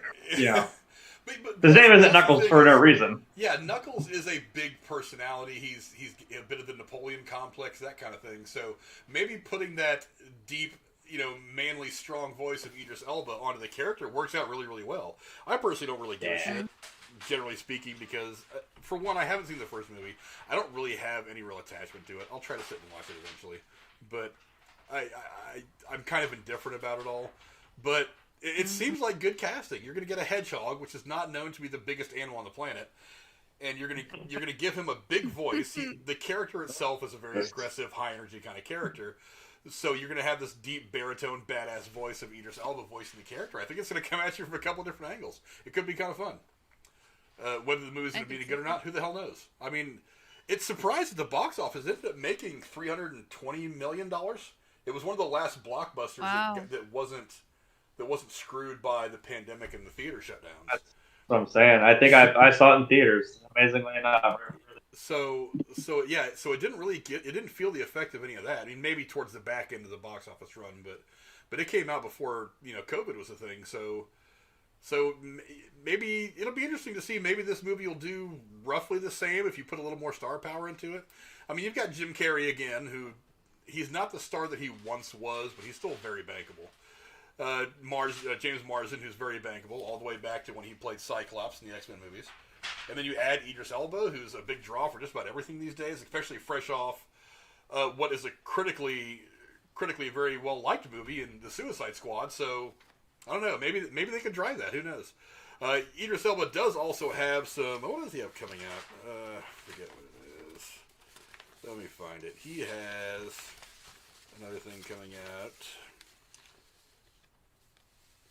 his name isn't Knuckles for no reason. Yeah, Knuckles is a big personality. He's a bit of the Napoleon complex, that kind of thing. So maybe putting that deep, manly, strong voice of Idris Elba onto the character works out really, really well. I personally don't really give a shit, generally speaking, because, for one, I haven't seen the first movie. I don't really have any real attachment to it. I'll try to sit and watch it eventually. But I'm kind of indifferent about it all. But it seems like good casting. You're going to get a hedgehog, which is not known to be the biggest animal on the planet, and you're going to give him a big voice. The character itself is a very aggressive, high energy kind of character. So you're going to have this deep baritone, badass voice of Idris Elba voicing the character. I think it's going to come at you from a couple different angles. It could be kind of fun. Whether the movie's going to be any good or not, who the hell knows? I mean, it's surprised at the box office. It ended up making $320 million. It was one of the last blockbusters that wasn't screwed by the pandemic and the theater shutdowns. That's what I'm saying. I think I saw it in theaters, amazingly enough. So it didn't feel the effect of any of that. I mean, maybe towards the back end of the box office run, but it came out before COVID was a thing. So maybe it'll be interesting to see. Maybe this movie will do roughly the same if you put a little more star power into it. I mean, you've got Jim Carrey again, who he's not the star that he once was, but he's still very bankable. James Marsden, who's very bankable, all the way back to when he played Cyclops in the X-Men movies. And then you add Idris Elba, who's a big draw for just about everything these days, especially fresh off what is a critically very well-liked movie in The Suicide Squad. So, I don't know. Maybe they could drive that. Who knows? Idris Elba does also have some... What does he have coming out? Forget what it is. Let me find it. He has another thing coming out.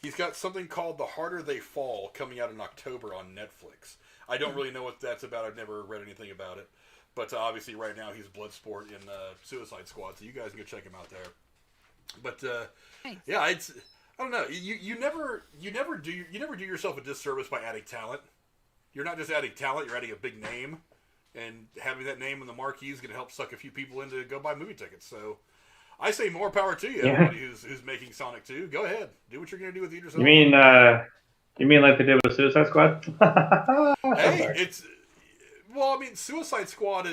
He's got something called The Harder They Fall coming out in October on Netflix. I don't really know what that's about. I've never read anything about it. But obviously right now he's Bloodsport in Suicide Squad, so you guys can go check him out there. But yeah, I don't know. You never do yourself a disservice by adding talent. You're not just adding talent, you're adding a big name. And having that name in the marquee is going to help suck a few people in to go buy movie tickets. So I say more power to you, everybody who's making Sonic 2. Go ahead. Do what you're going to do with Idris Elba. You mean like they did with Suicide Squad? Hey, Suicide Squad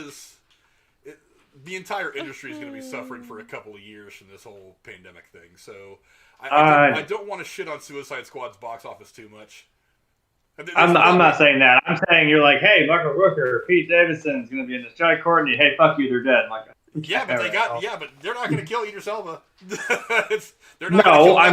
the entire industry is going to be suffering for a couple of years from this whole pandemic thing. So I don't want to shit on Suicide Squad's box office too much. I'm not saying that. I'm saying you're like, hey, Michael Rooker, Pete Davidson's going to be in this giant court, and hey, fuck you, they're dead. I'm like, but they're not going to kill Idris Elba. I'm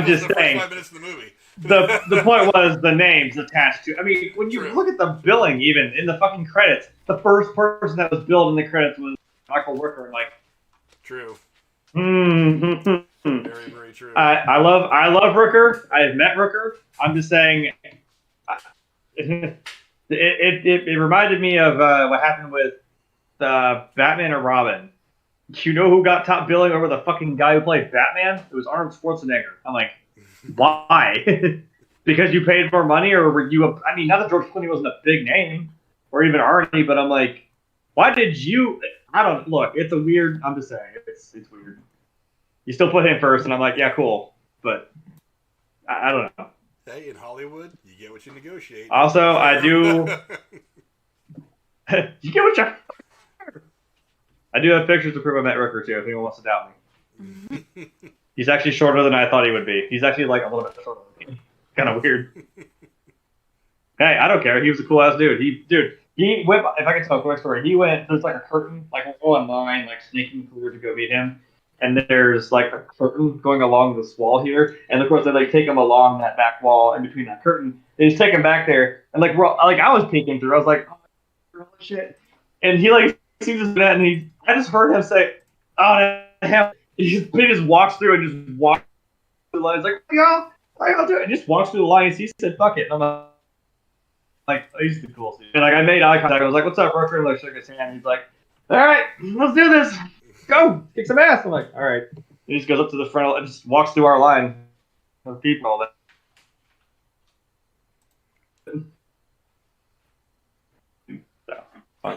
just saying. 5 minutes of the movie. The point was the names attached to. I mean, when you look at the billing, even in the fucking credits, the first person that was billed in the credits was Michael Rooker. And like, true. Very, very true. I love Rooker. I've met Rooker. I'm just saying. It reminded me of what happened with Batman and Robin. You know who got top billing over the fucking guy who played Batman? It was Arnold Schwarzenegger. I'm like, why? Because you paid more money, or were you? I mean, not that George Clooney wasn't a big name, or even Arnie, but I'm like, why did you? I don't look. It's a weird. I'm just saying, it's weird. You still put him first, and I'm like, yeah, cool, but I don't know. Hey, in Hollywood, you get what you negotiate. Also, I do. You get what you. I do have pictures to prove I met Rooker too. If anyone wants to doubt me, he's actually shorter than I thought he would be. He's actually like a little bit shorter than me. Kind of weird. Hey, I don't care. He was a cool ass dude. He went. If I can tell a quick story, he went. There's like a curtain, like a whole line, like sneaking through to go meet him. And there's like a curtain going along this wall here, and of course they like take him along that back wall in between that curtain. They just take him back there, and like I was peeking through. I was like, oh shit, and he like sees this and I just heard him say, oh, hell. He just walks through and just walks through the line. He's like, how y'all do it? And just walks through the lines. He said, fuck it. And I'm like, oh, he's the coolest dude. And like I made eye contact. I was like, what's up, Rooker? And like shook his hand. He's like, all right, let's do this. Go, kick some ass. I'm like, all right. He just goes up to the front and just walks through our line of people. All that.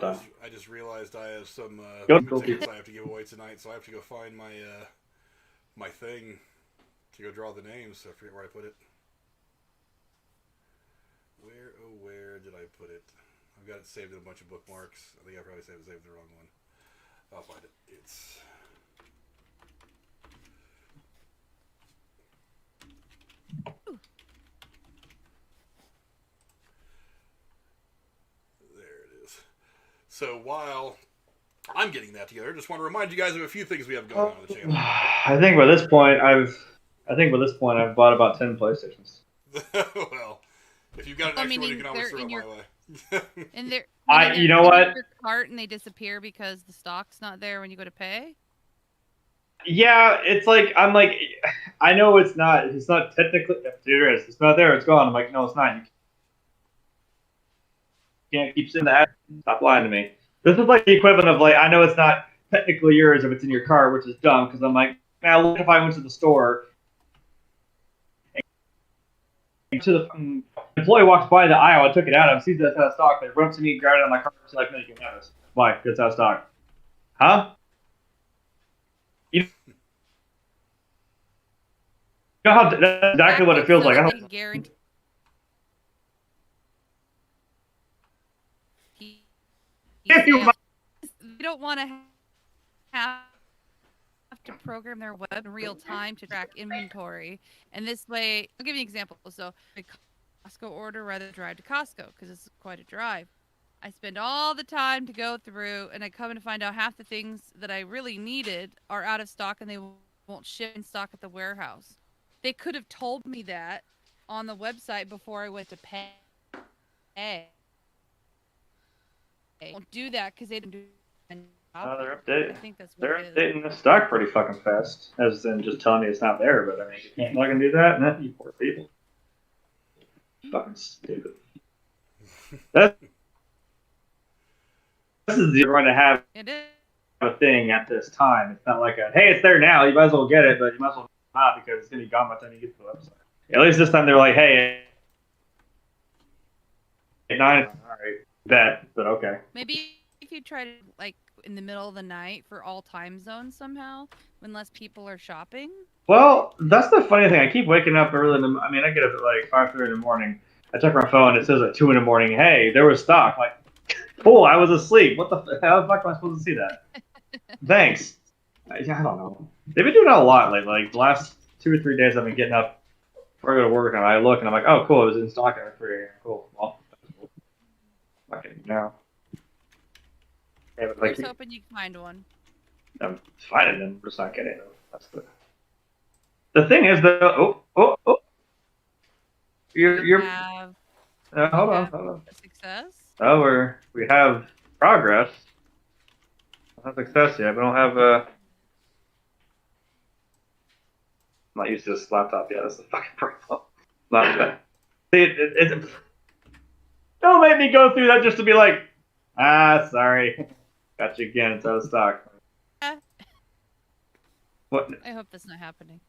So, I just realized I have some tickets I have to give away tonight, so I have to go find my my thing to go draw the names. I forget where I put it. Where did I put it? I've got it saved in a bunch of bookmarks. I think I probably saved the wrong one. I'll find it. It's there. It is. So while I'm getting that together, I just want to remind you guys of a few things we have going on the channel. I think by this point I've bought about 10 PlayStations. Well, if you've got an extra one, you can always throw it my way. And they're you know what? Your cart and they disappear because the stock's not there when you go to pay. Yeah, it's like I'm like, I know it's not technically. There is. It's not there. It's gone. I'm like, no, it's not. You can't keep saying that. Stop lying to me. This is like the equivalent of like, I know it's not technically yours if it's in your car, which is dumb because I'm like, now look if I went to the store. To the employee walks by the aisle, I took it out of, sees that's out of stock, they run up to me, grab it on my car, and like, no, you can have this. Why? It's out of stock. Huh? You know how that's exactly what it feels like. I don't guarantee. They don't want to have to program their web in real time to track inventory, and this way, I'll give you an example. So, a Costco order rather than drive to Costco because it's quite a drive. I spend all the time to go through, and I come to find out half the things that I really needed are out of stock, and they won't ship in stock at the warehouse. They could have told me that on the website before I went to pay. They won't do that because they didn't do. they're updating. I think that's what they're it is. updating the stock pretty fucking fast, as in just telling me it's not there. But I mean, you can't fucking do that, and that you poor people. Fucking stupid. This is you're going to have It is. a thing at this time. It's not like hey, it's there now. You might as well get it, but you might as well not because it's gonna be gone by the time you get to the website. At least this time they're like, hey, 9. All right, bet, but okay. Maybe if you try to like in the middle of the night for all time zones somehow, when less people are shopping. Well, that's the funny thing. I keep waking up early. I mean, I get up at like 5:30 in the morning. I check my phone. It says at 2 in the morning. Hey, there was stock. Like, cool. I was asleep. What the how the fuck am I supposed to see that? Thanks. I don't know. They've been doing that a lot lately. Like the last 2 or 3 days, I've been getting up before I go to work, and I look, and I'm like, oh, cool. It was in stock at 3 a.m. Cool. Well, okay, now. Yeah, but like, I'm hoping you can find one. I'm finding them. I'm just not getting them. That's the thing is though. Oh. You're. Have Hold on. a success. Oh, we have progress. I don't have success yet. We don't have. I'm not used to this laptop yet. That's the fucking problem. Laptop. See, it don't make me go through that just to be like, sorry, got you again. It's out of stock. What? I hope that's not happening.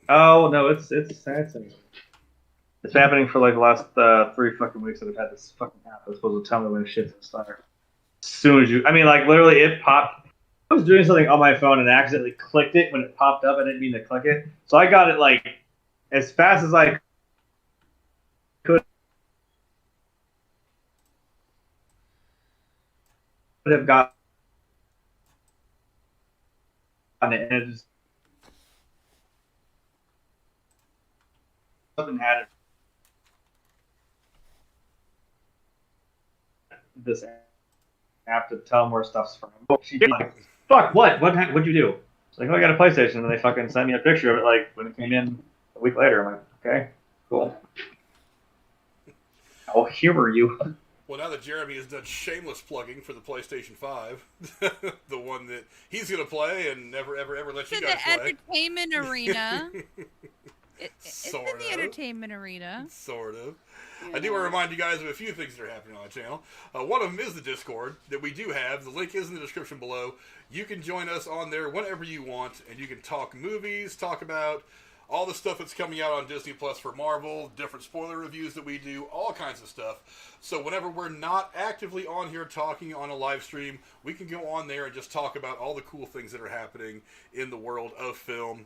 Oh no, it's happening for like the last 3 fucking weeks that I've had this fucking app that's supposed to tell me when shit's in stock. As soon as I mean, like literally, it popped. I was doing something on my phone and accidentally clicked it when it popped up. I didn't mean to click it, so I got it like as fast as I could have gotten it, and it just something had it. This app to tell them where stuff's from. She's like, "Fuck, what? What'd you do?" It's like, "Oh, I got a PlayStation," and they fucking sent me a picture of it like when it came in a week later. I'm like, "Okay, cool. I'll humor you." Well, now that Jeremy has done shameless plugging for the PlayStation 5, the one that he's going to play and never, ever, ever let you guys play. In the entertainment arena. It's Sort in the of. entertainment arena. Sort of. I do want to remind you guys of a few things that are happening on the channel. One of them is the Discord that we do have. The link is in the description below. You can join us on there whenever you want, and you can talk movies, talk about all the stuff that's coming out on Disney Plus for Marvel, different spoiler reviews that we do, all kinds of stuff. So whenever we're not actively on here talking on a live stream, we can go on there and just talk about all the cool things that are happening in the world of film.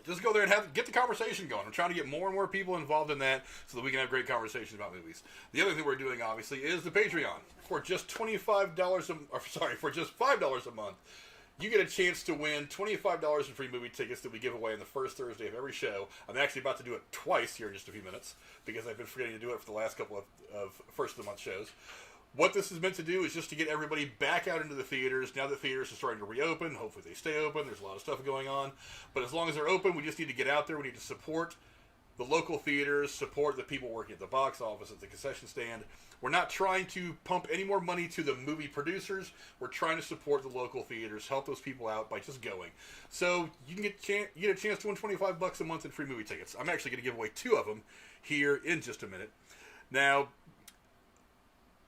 Just go there and get the conversation going. I'm trying to get more and more people involved in that so that we can have great conversations about movies. The other thing we're doing, obviously, is the Patreon. For just for just $5 a month, you get a chance to win $25 in free movie tickets that we give away on the first Thursday of every show. I'm actually about to do it twice here in just a few minutes because I've been forgetting to do it for the last couple of first of the month shows. What this is meant to do is just to get everybody back out into the theaters. Now that theaters are starting to reopen, hopefully they stay open. There's a lot of stuff going on. But as long as they're open, we just need to get out there. We need to support the local theaters, support the people working at the box office, at the concession stand. We're not trying to pump any more money to the movie producers. We're trying to support the local theaters, help those people out by just going. So you can get a chance to win $25 a month in free movie tickets. I'm actually going to give away 2 of them here in just a minute. Now,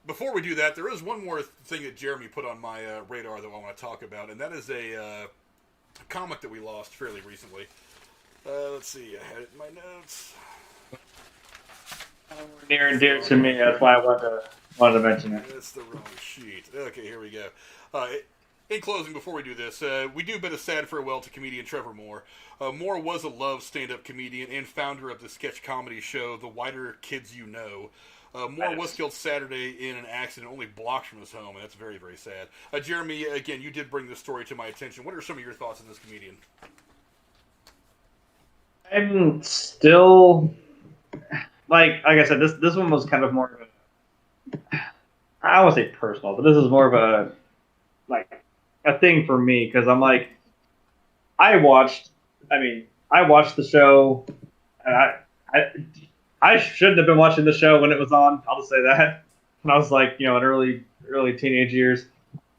before we do that, there is one more thing that Jeremy put on my radar that I want to talk about, and that is a comic that we lost fairly recently. Let's see, I had it in my notes. Near and dear to me, that's why I wanted to mention it. That's the wrong sheet. Okay, here we go. In closing, before we do this, we do bid a sad farewell to comedian Trevor Moore. Moore was a loved stand-up comedian and founder of the sketch comedy show The Whiter Kids You Know. Moore was killed Saturday in an accident only blocks from his home, and that's very, very sad. Jeremy, again, you did bring this story to my attention. What are some of your thoughts on this comedian? I'm still, like I said, this one was kind of more of I don't want to say personal, but this is more of a thing for me, because I'm like, I watched the show, and I shouldn't have been watching the show when it was on. I'll just say that. When I was like, in early teenage years.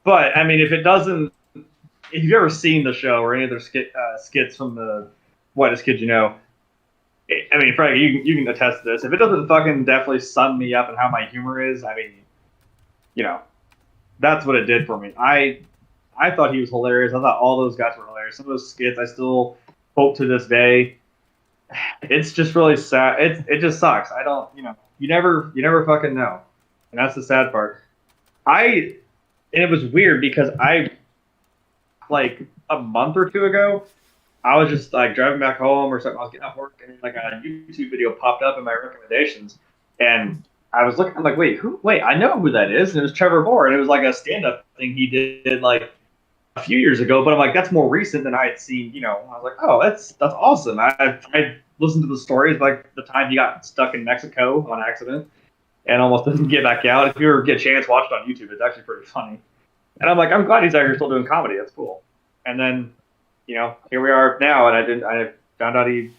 But I mean, if you've ever seen the show or any other skits from the Whitest Kids You Know, I mean, Frank, you can attest to this. If it doesn't fucking definitely sum me up and how my humor is, I mean, that's what it did for me. I thought he was hilarious. I thought all those guys were hilarious. Some of those skits I still quote to this day. It's just really sad. It just sucks. I don't, you never fucking know, and that's the sad part. And it was weird because like a month or 2 ago, I was just like driving back home or something. I was getting off work, and like a YouTube video popped up in my recommendations, and I was looking. I'm like, wait, I know who that is. And it was Trevor Moore, and it was like a stand-up thing he did like a few years ago. But I'm like, that's more recent than I had seen. I was like, oh, that's awesome. I listened to the stories like the time he got stuck in Mexico on accident and almost didn't get back out. If you ever get a chance, watch it on YouTube. It's actually pretty funny. And I'm like, I'm glad he's out here still doing comedy. That's cool. And then, here we are now, and I found out he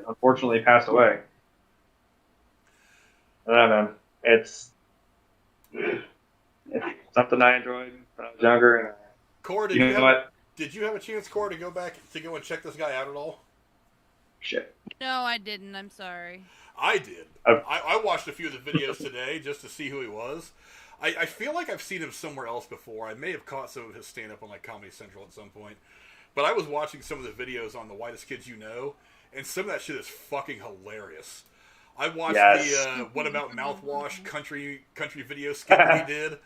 unfortunately passed away. I don't know. It's something I enjoyed when I was younger. And Cora, did you have a chance, Cora, to go and check this guy out at all? Shit. No, I didn't. I'm sorry. I did. I watched a few of the videos today just to see who he was. I feel like I've seen him somewhere else before. I may have caught some of his stand-up on like Comedy Central at some point. But I was watching some of the videos on The Whitest Kids You Know, and some of that shit is fucking hilarious. I watched the What About Mouthwash country video skit that he did.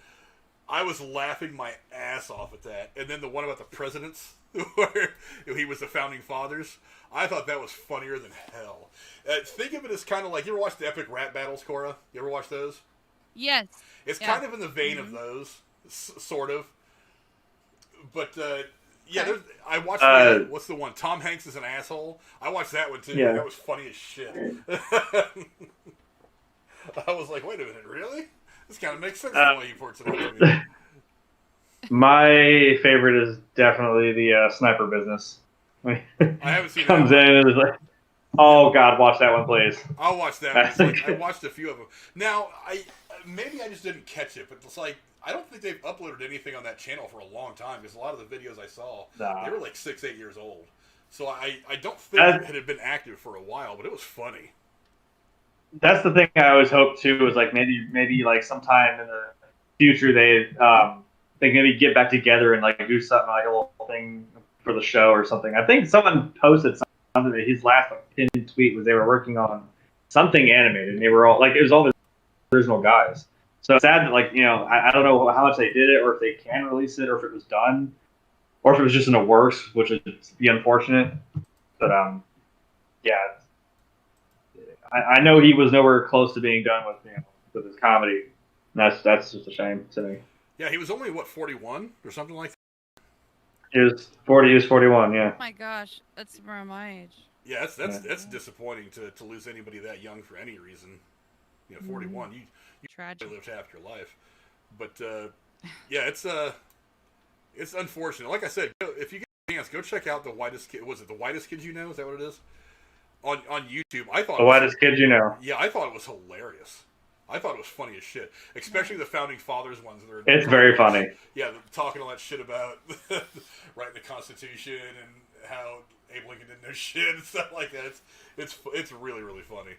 I was laughing my ass off at that. And then the one about the presidents, where he was the founding fathers, I thought that was funnier than hell. Think of it as kind of like, you ever watch the epic rap battles, Cora? You ever watch those? Yes. It's kind of in the vein of those, sort of. But, yeah, I watched, what's the one? Tom Hanks is an asshole. I watched that one, too. Yeah. That was funny as shit. I was like, wait a minute, really? This kind of makes sense the way he ports it out to me. My favorite is definitely the Sniper Business. I haven't seen comes that in and is like, oh God, watch that one, please. I'll watch that one. Like, I watched a few of them. Now, maybe I just didn't catch it, but it's like, I don't think they've uploaded anything on that channel for a long time, because a lot of the videos I saw, they were like 6-8 years old. So I don't think it had been active for a while, but it was funny. That's the thing I always hope too, is like maybe like sometime in the future they maybe get back together and like do something like a little thing for the show or something. I think someone posted something that his last pinned tweet was they were working on something animated, and they were all like, it was all the original guys. So it's sad that, like, you know, I don't know how much they did it, or if they can release it, or if it was done, or if it was just in the works, which would be unfortunate. But yeah, I know he was nowhere close to being done with his comedy. And that's just a shame to me. Yeah, he was only, what, 41 or something like that? He was 40. He was 41. Yeah. Oh my gosh, that's around my age. Yeah, that's disappointing to lose anybody that young for any reason. You know, 41. You lived half your life. But yeah, it's unfortunate. Like I said, if you get a chance, go check out The Whitest Kid. Was it The Whitest Kid You Know? Is that what it is? On YouTube, I thought The Whitest Kid You Know. Yeah, I thought it was hilarious. I thought it was funny as shit, especially the founding fathers ones. It's very funny. Yeah, talking all that shit about writing the Constitution and how Abe Lincoln didn't know shit and stuff like that. It's really, really funny.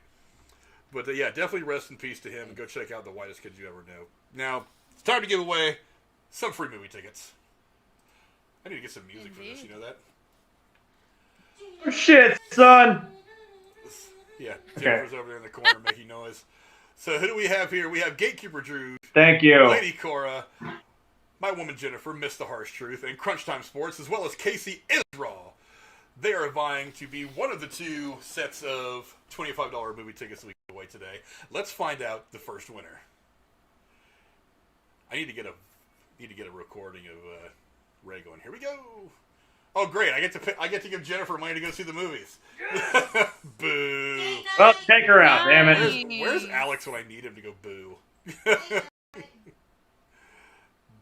But yeah, definitely rest in peace to him, and go check out The Whitest Kid You Ever Know. Now, it's time to give away some free movie tickets. I need to get some music for this, you know that? Oh, shit, son! Yeah, Jennifer's over there in the corner making noise. So who do we have here? We have Gatekeeper Drew. Thank you. Lady Cara, my woman Jennifer, Miss the Harsh Truth, and Crunch Time Sports, as well as Casey Israel. They are vying to be one of the two sets of $25 movie tickets that we give away today. Let's find out the first winner. I need to get a recording of Ray going. Here we go. Oh, great! I get to give Jennifer money to go see the movies. Boo! Well, take her out, damn it. Where's Alex when I need him to go boo?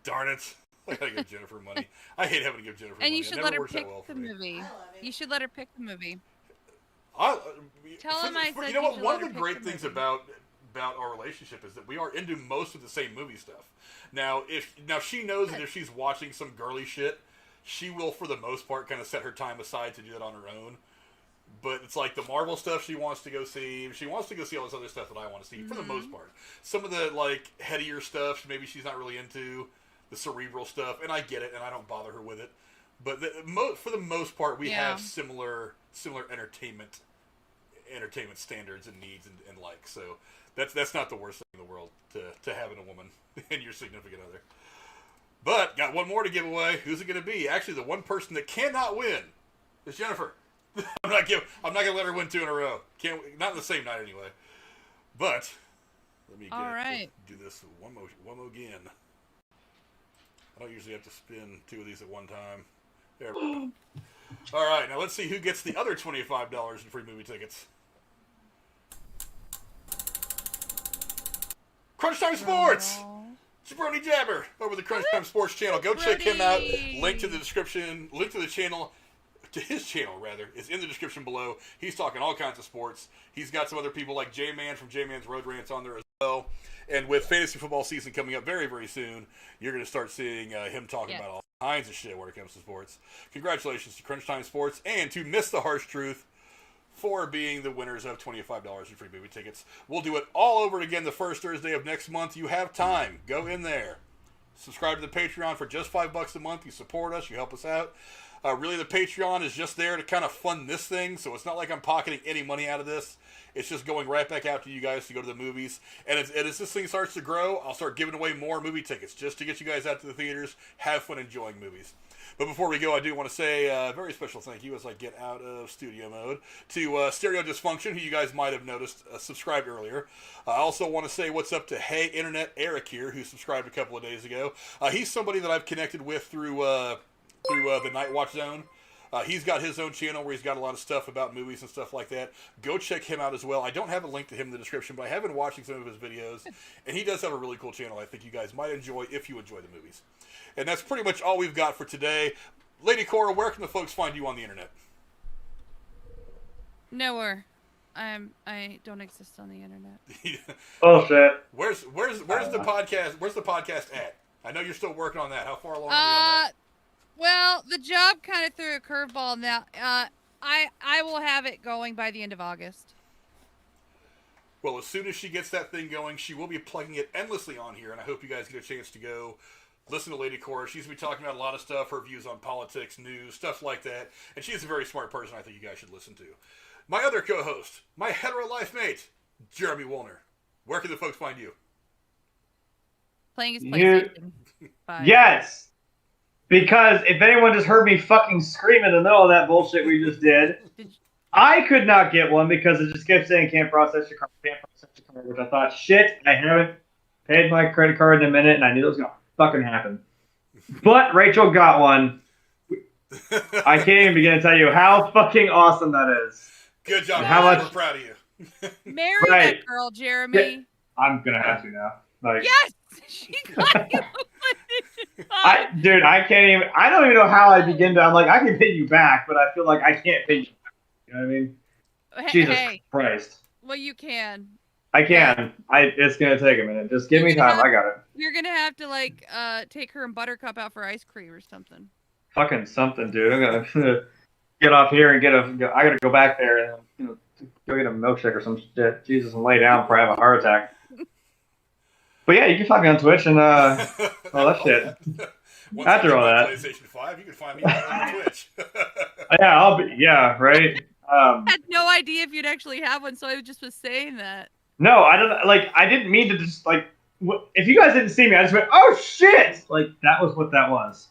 Darn it! I gotta give Jennifer money. I hate having to give Jennifer money. And you should let her pick the movie. You should let her pick the movie. Tell him I said you know what? One of the great things about our relationship is that we are into most of the same movie stuff. Now she knows that if she's watching some girly shit, she will, for the most part, kind of set her time aside to do that on her own. But it's like the Marvel stuff she wants to go see. She wants to go see all this other stuff that I want to see, for the most part. Some of the, like, headier stuff, maybe she's not really into, the cerebral stuff, and I get it, and I don't bother her with it. But for the most part, we have similar entertainment standards and needs and like. So that's not the worst thing in the world to having a woman in your significant other. But got one more to give away. Who's it going to be? Actually, the one person that cannot win is Jennifer. I'm not going to let her win 2 in a row. Not in the same night anyway. But let me do this one more again. I don't usually have to spin 2 of these at one time. There we go. All right, now let's see who gets the other $25 in free movie tickets. Crunch Time Sports! Jabroni Jabber over the Crunch Time Sports channel. Go check him out. Link to the description. Link to the channel, to his channel rather, is in the description below. He's talking all kinds of sports. He's got some other people like J-Man from J-Man's Road Rants on there as well. And with fantasy football season coming up very, very soon, you're going to start seeing him talking about all kinds of shit when it comes to sports. Congratulations to Crunch Time Sports and to Miss the Harsh Truth for being the winners of $25 in free movie tickets. We'll do it all over again the first Thursday of next month. You have time. Go in there. Subscribe to the Patreon for just $5 a month. You support us. You help us out. Really, the Patreon is just there to kind of fund this thing, so it's not like I'm pocketing any money out of this. It's just going right back out to you guys to go to the movies. And as this thing starts to grow, I'll start giving away more movie tickets just to get you guys out to the theaters, have fun enjoying movies. But before we go, I do want to say a very special thank you as I get out of studio mode to Stereo Dysfunction, who you guys might have noticed subscribed earlier. I also want to say what's up to Hey Internet Eric here, who subscribed a couple of days ago. He's somebody that I've connected with through the Night Watch Zone. He's got his own channel where he's got a lot of stuff about movies and stuff like that. Go check him out as well. I don't have a link to him in the description, but I have been watching some of his videos, and he does have a really cool channel I think you guys might enjoy if you enjoy the movies. And that's pretty much all we've got for today. Lady Cora, where can the folks find you on the internet? Nowhere. I don't exist on the internet. Oh shit. Where's the podcast? Where's the podcast at? I know you're still working on that. How far along are you on that? Well, the job kind of threw a curveball now. I will have it going by the end of August. Well, as soon as she gets that thing going, she will be plugging it endlessly on here, and I hope you guys get a chance to go listen to Lady Cora. She's going to be talking about a lot of stuff, her views on politics, news, stuff like that, and she's a very smart person I think you guys should listen to. My other co-host, my hetero life mate, Jeremy Woolner. Where can the folks find you? Playing his PlayStation 5. Yes! Because if anyone just heard me fucking scream in the middle of that bullshit we just did, I could not get one because it just kept saying can't process your card, which I thought, shit, I haven't paid my credit card in a minute, and I knew it was going to fucking happen. But Rachel got one. I can't even begin to tell you how fucking awesome that is. Good job. How much? We're proud of you. Marry that girl, Jeremy. I'm going to have to now. Like, yes! She got you a PlayStation 5. Dude, I don't even know how I begin to, I'm like, I can pay you back, but I feel like I can't pay you back. You know what I mean? Jesus Christ. Well, you can. I can. It's going to take a minute. Just give me time. I got it. You're going to have to, take her and Buttercup out for ice cream or something. Fucking something, dude. I'm going to get off here and I got to go back there and, go get a milkshake or some shit. Jesus, and lay down before I have a heart attack. But yeah, you can find me on Twitch and, all that shit. After all that. PlayStation 5, you can find me on Twitch. Yeah, right? I had no idea if you'd actually have one, so I just was saying that. No, I didn't mean to just, if you guys didn't see me, I just went, oh shit! Like, that was what that was.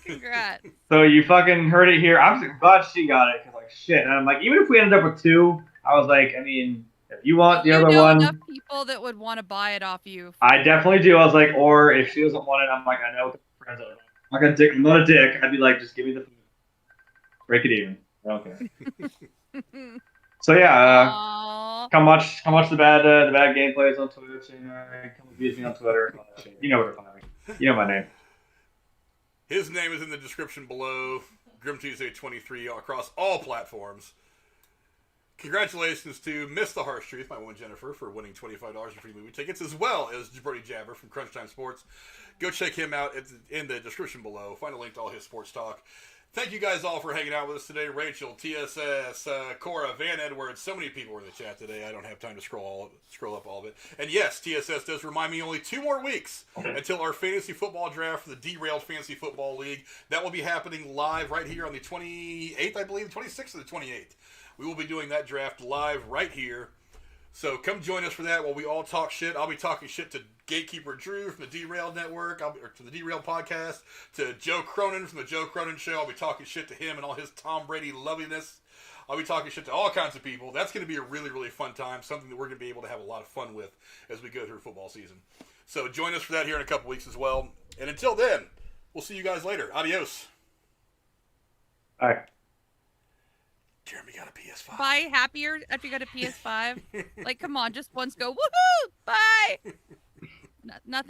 Congrats. So you fucking heard it here. I'm glad she got it, because, shit. And I'm like, even if we ended up with two, I was like, I mean, if you want the other one. Enough people that would want to buy it off you. I definitely do. I was like, or if she doesn't want it, I'm like, I know what the friends are. I'm not a dick. I'd be like, just give me the food. Break it even. Okay. So yeah, come watch the bad gameplays on Twitch and come abuse me on Twitter. You know where to find me. You know my name. His name is in the description below. Grim Tuesday 23 across all platforms. Congratulations to Miss the Harsh Truth, my woman Jennifer, for winning $25 in free movie tickets, as well as Brody Jabber from Crunch Time Sports. Go check him out in the description below. Find a link to all his sports talk. Thank you guys all for hanging out with us today. Rachel, TSS, Cora, Van Edwards, so many people were in the chat today. I don't have time to scroll up all of it. And yes, TSS does remind me only 2 more weeks until our fantasy football draft for the Derailed Fantasy Football League. That will be happening live right here on the 28th, I believe, the 26th or the 28th. We will be doing that draft live right here. So come join us for that while we all talk shit. I'll be talking shit to Gatekeeper Drew from the Derailed Network, or to the Derailed Podcast, to Joe Cronin from the Joe Cronin Show. I'll be talking shit to him and all his Tom Brady loveliness. I'll be talking shit to all kinds of people. That's going to be a really, really fun time, something that we're going to be able to have a lot of fun with as we go through football season. So join us for that here in a couple weeks as well. And until then, we'll see you guys later. Adios. All right. Jeremy got a PS5. Bye, happier after you got a PS5. Come on, just once go, woohoo! Bye! Nothing.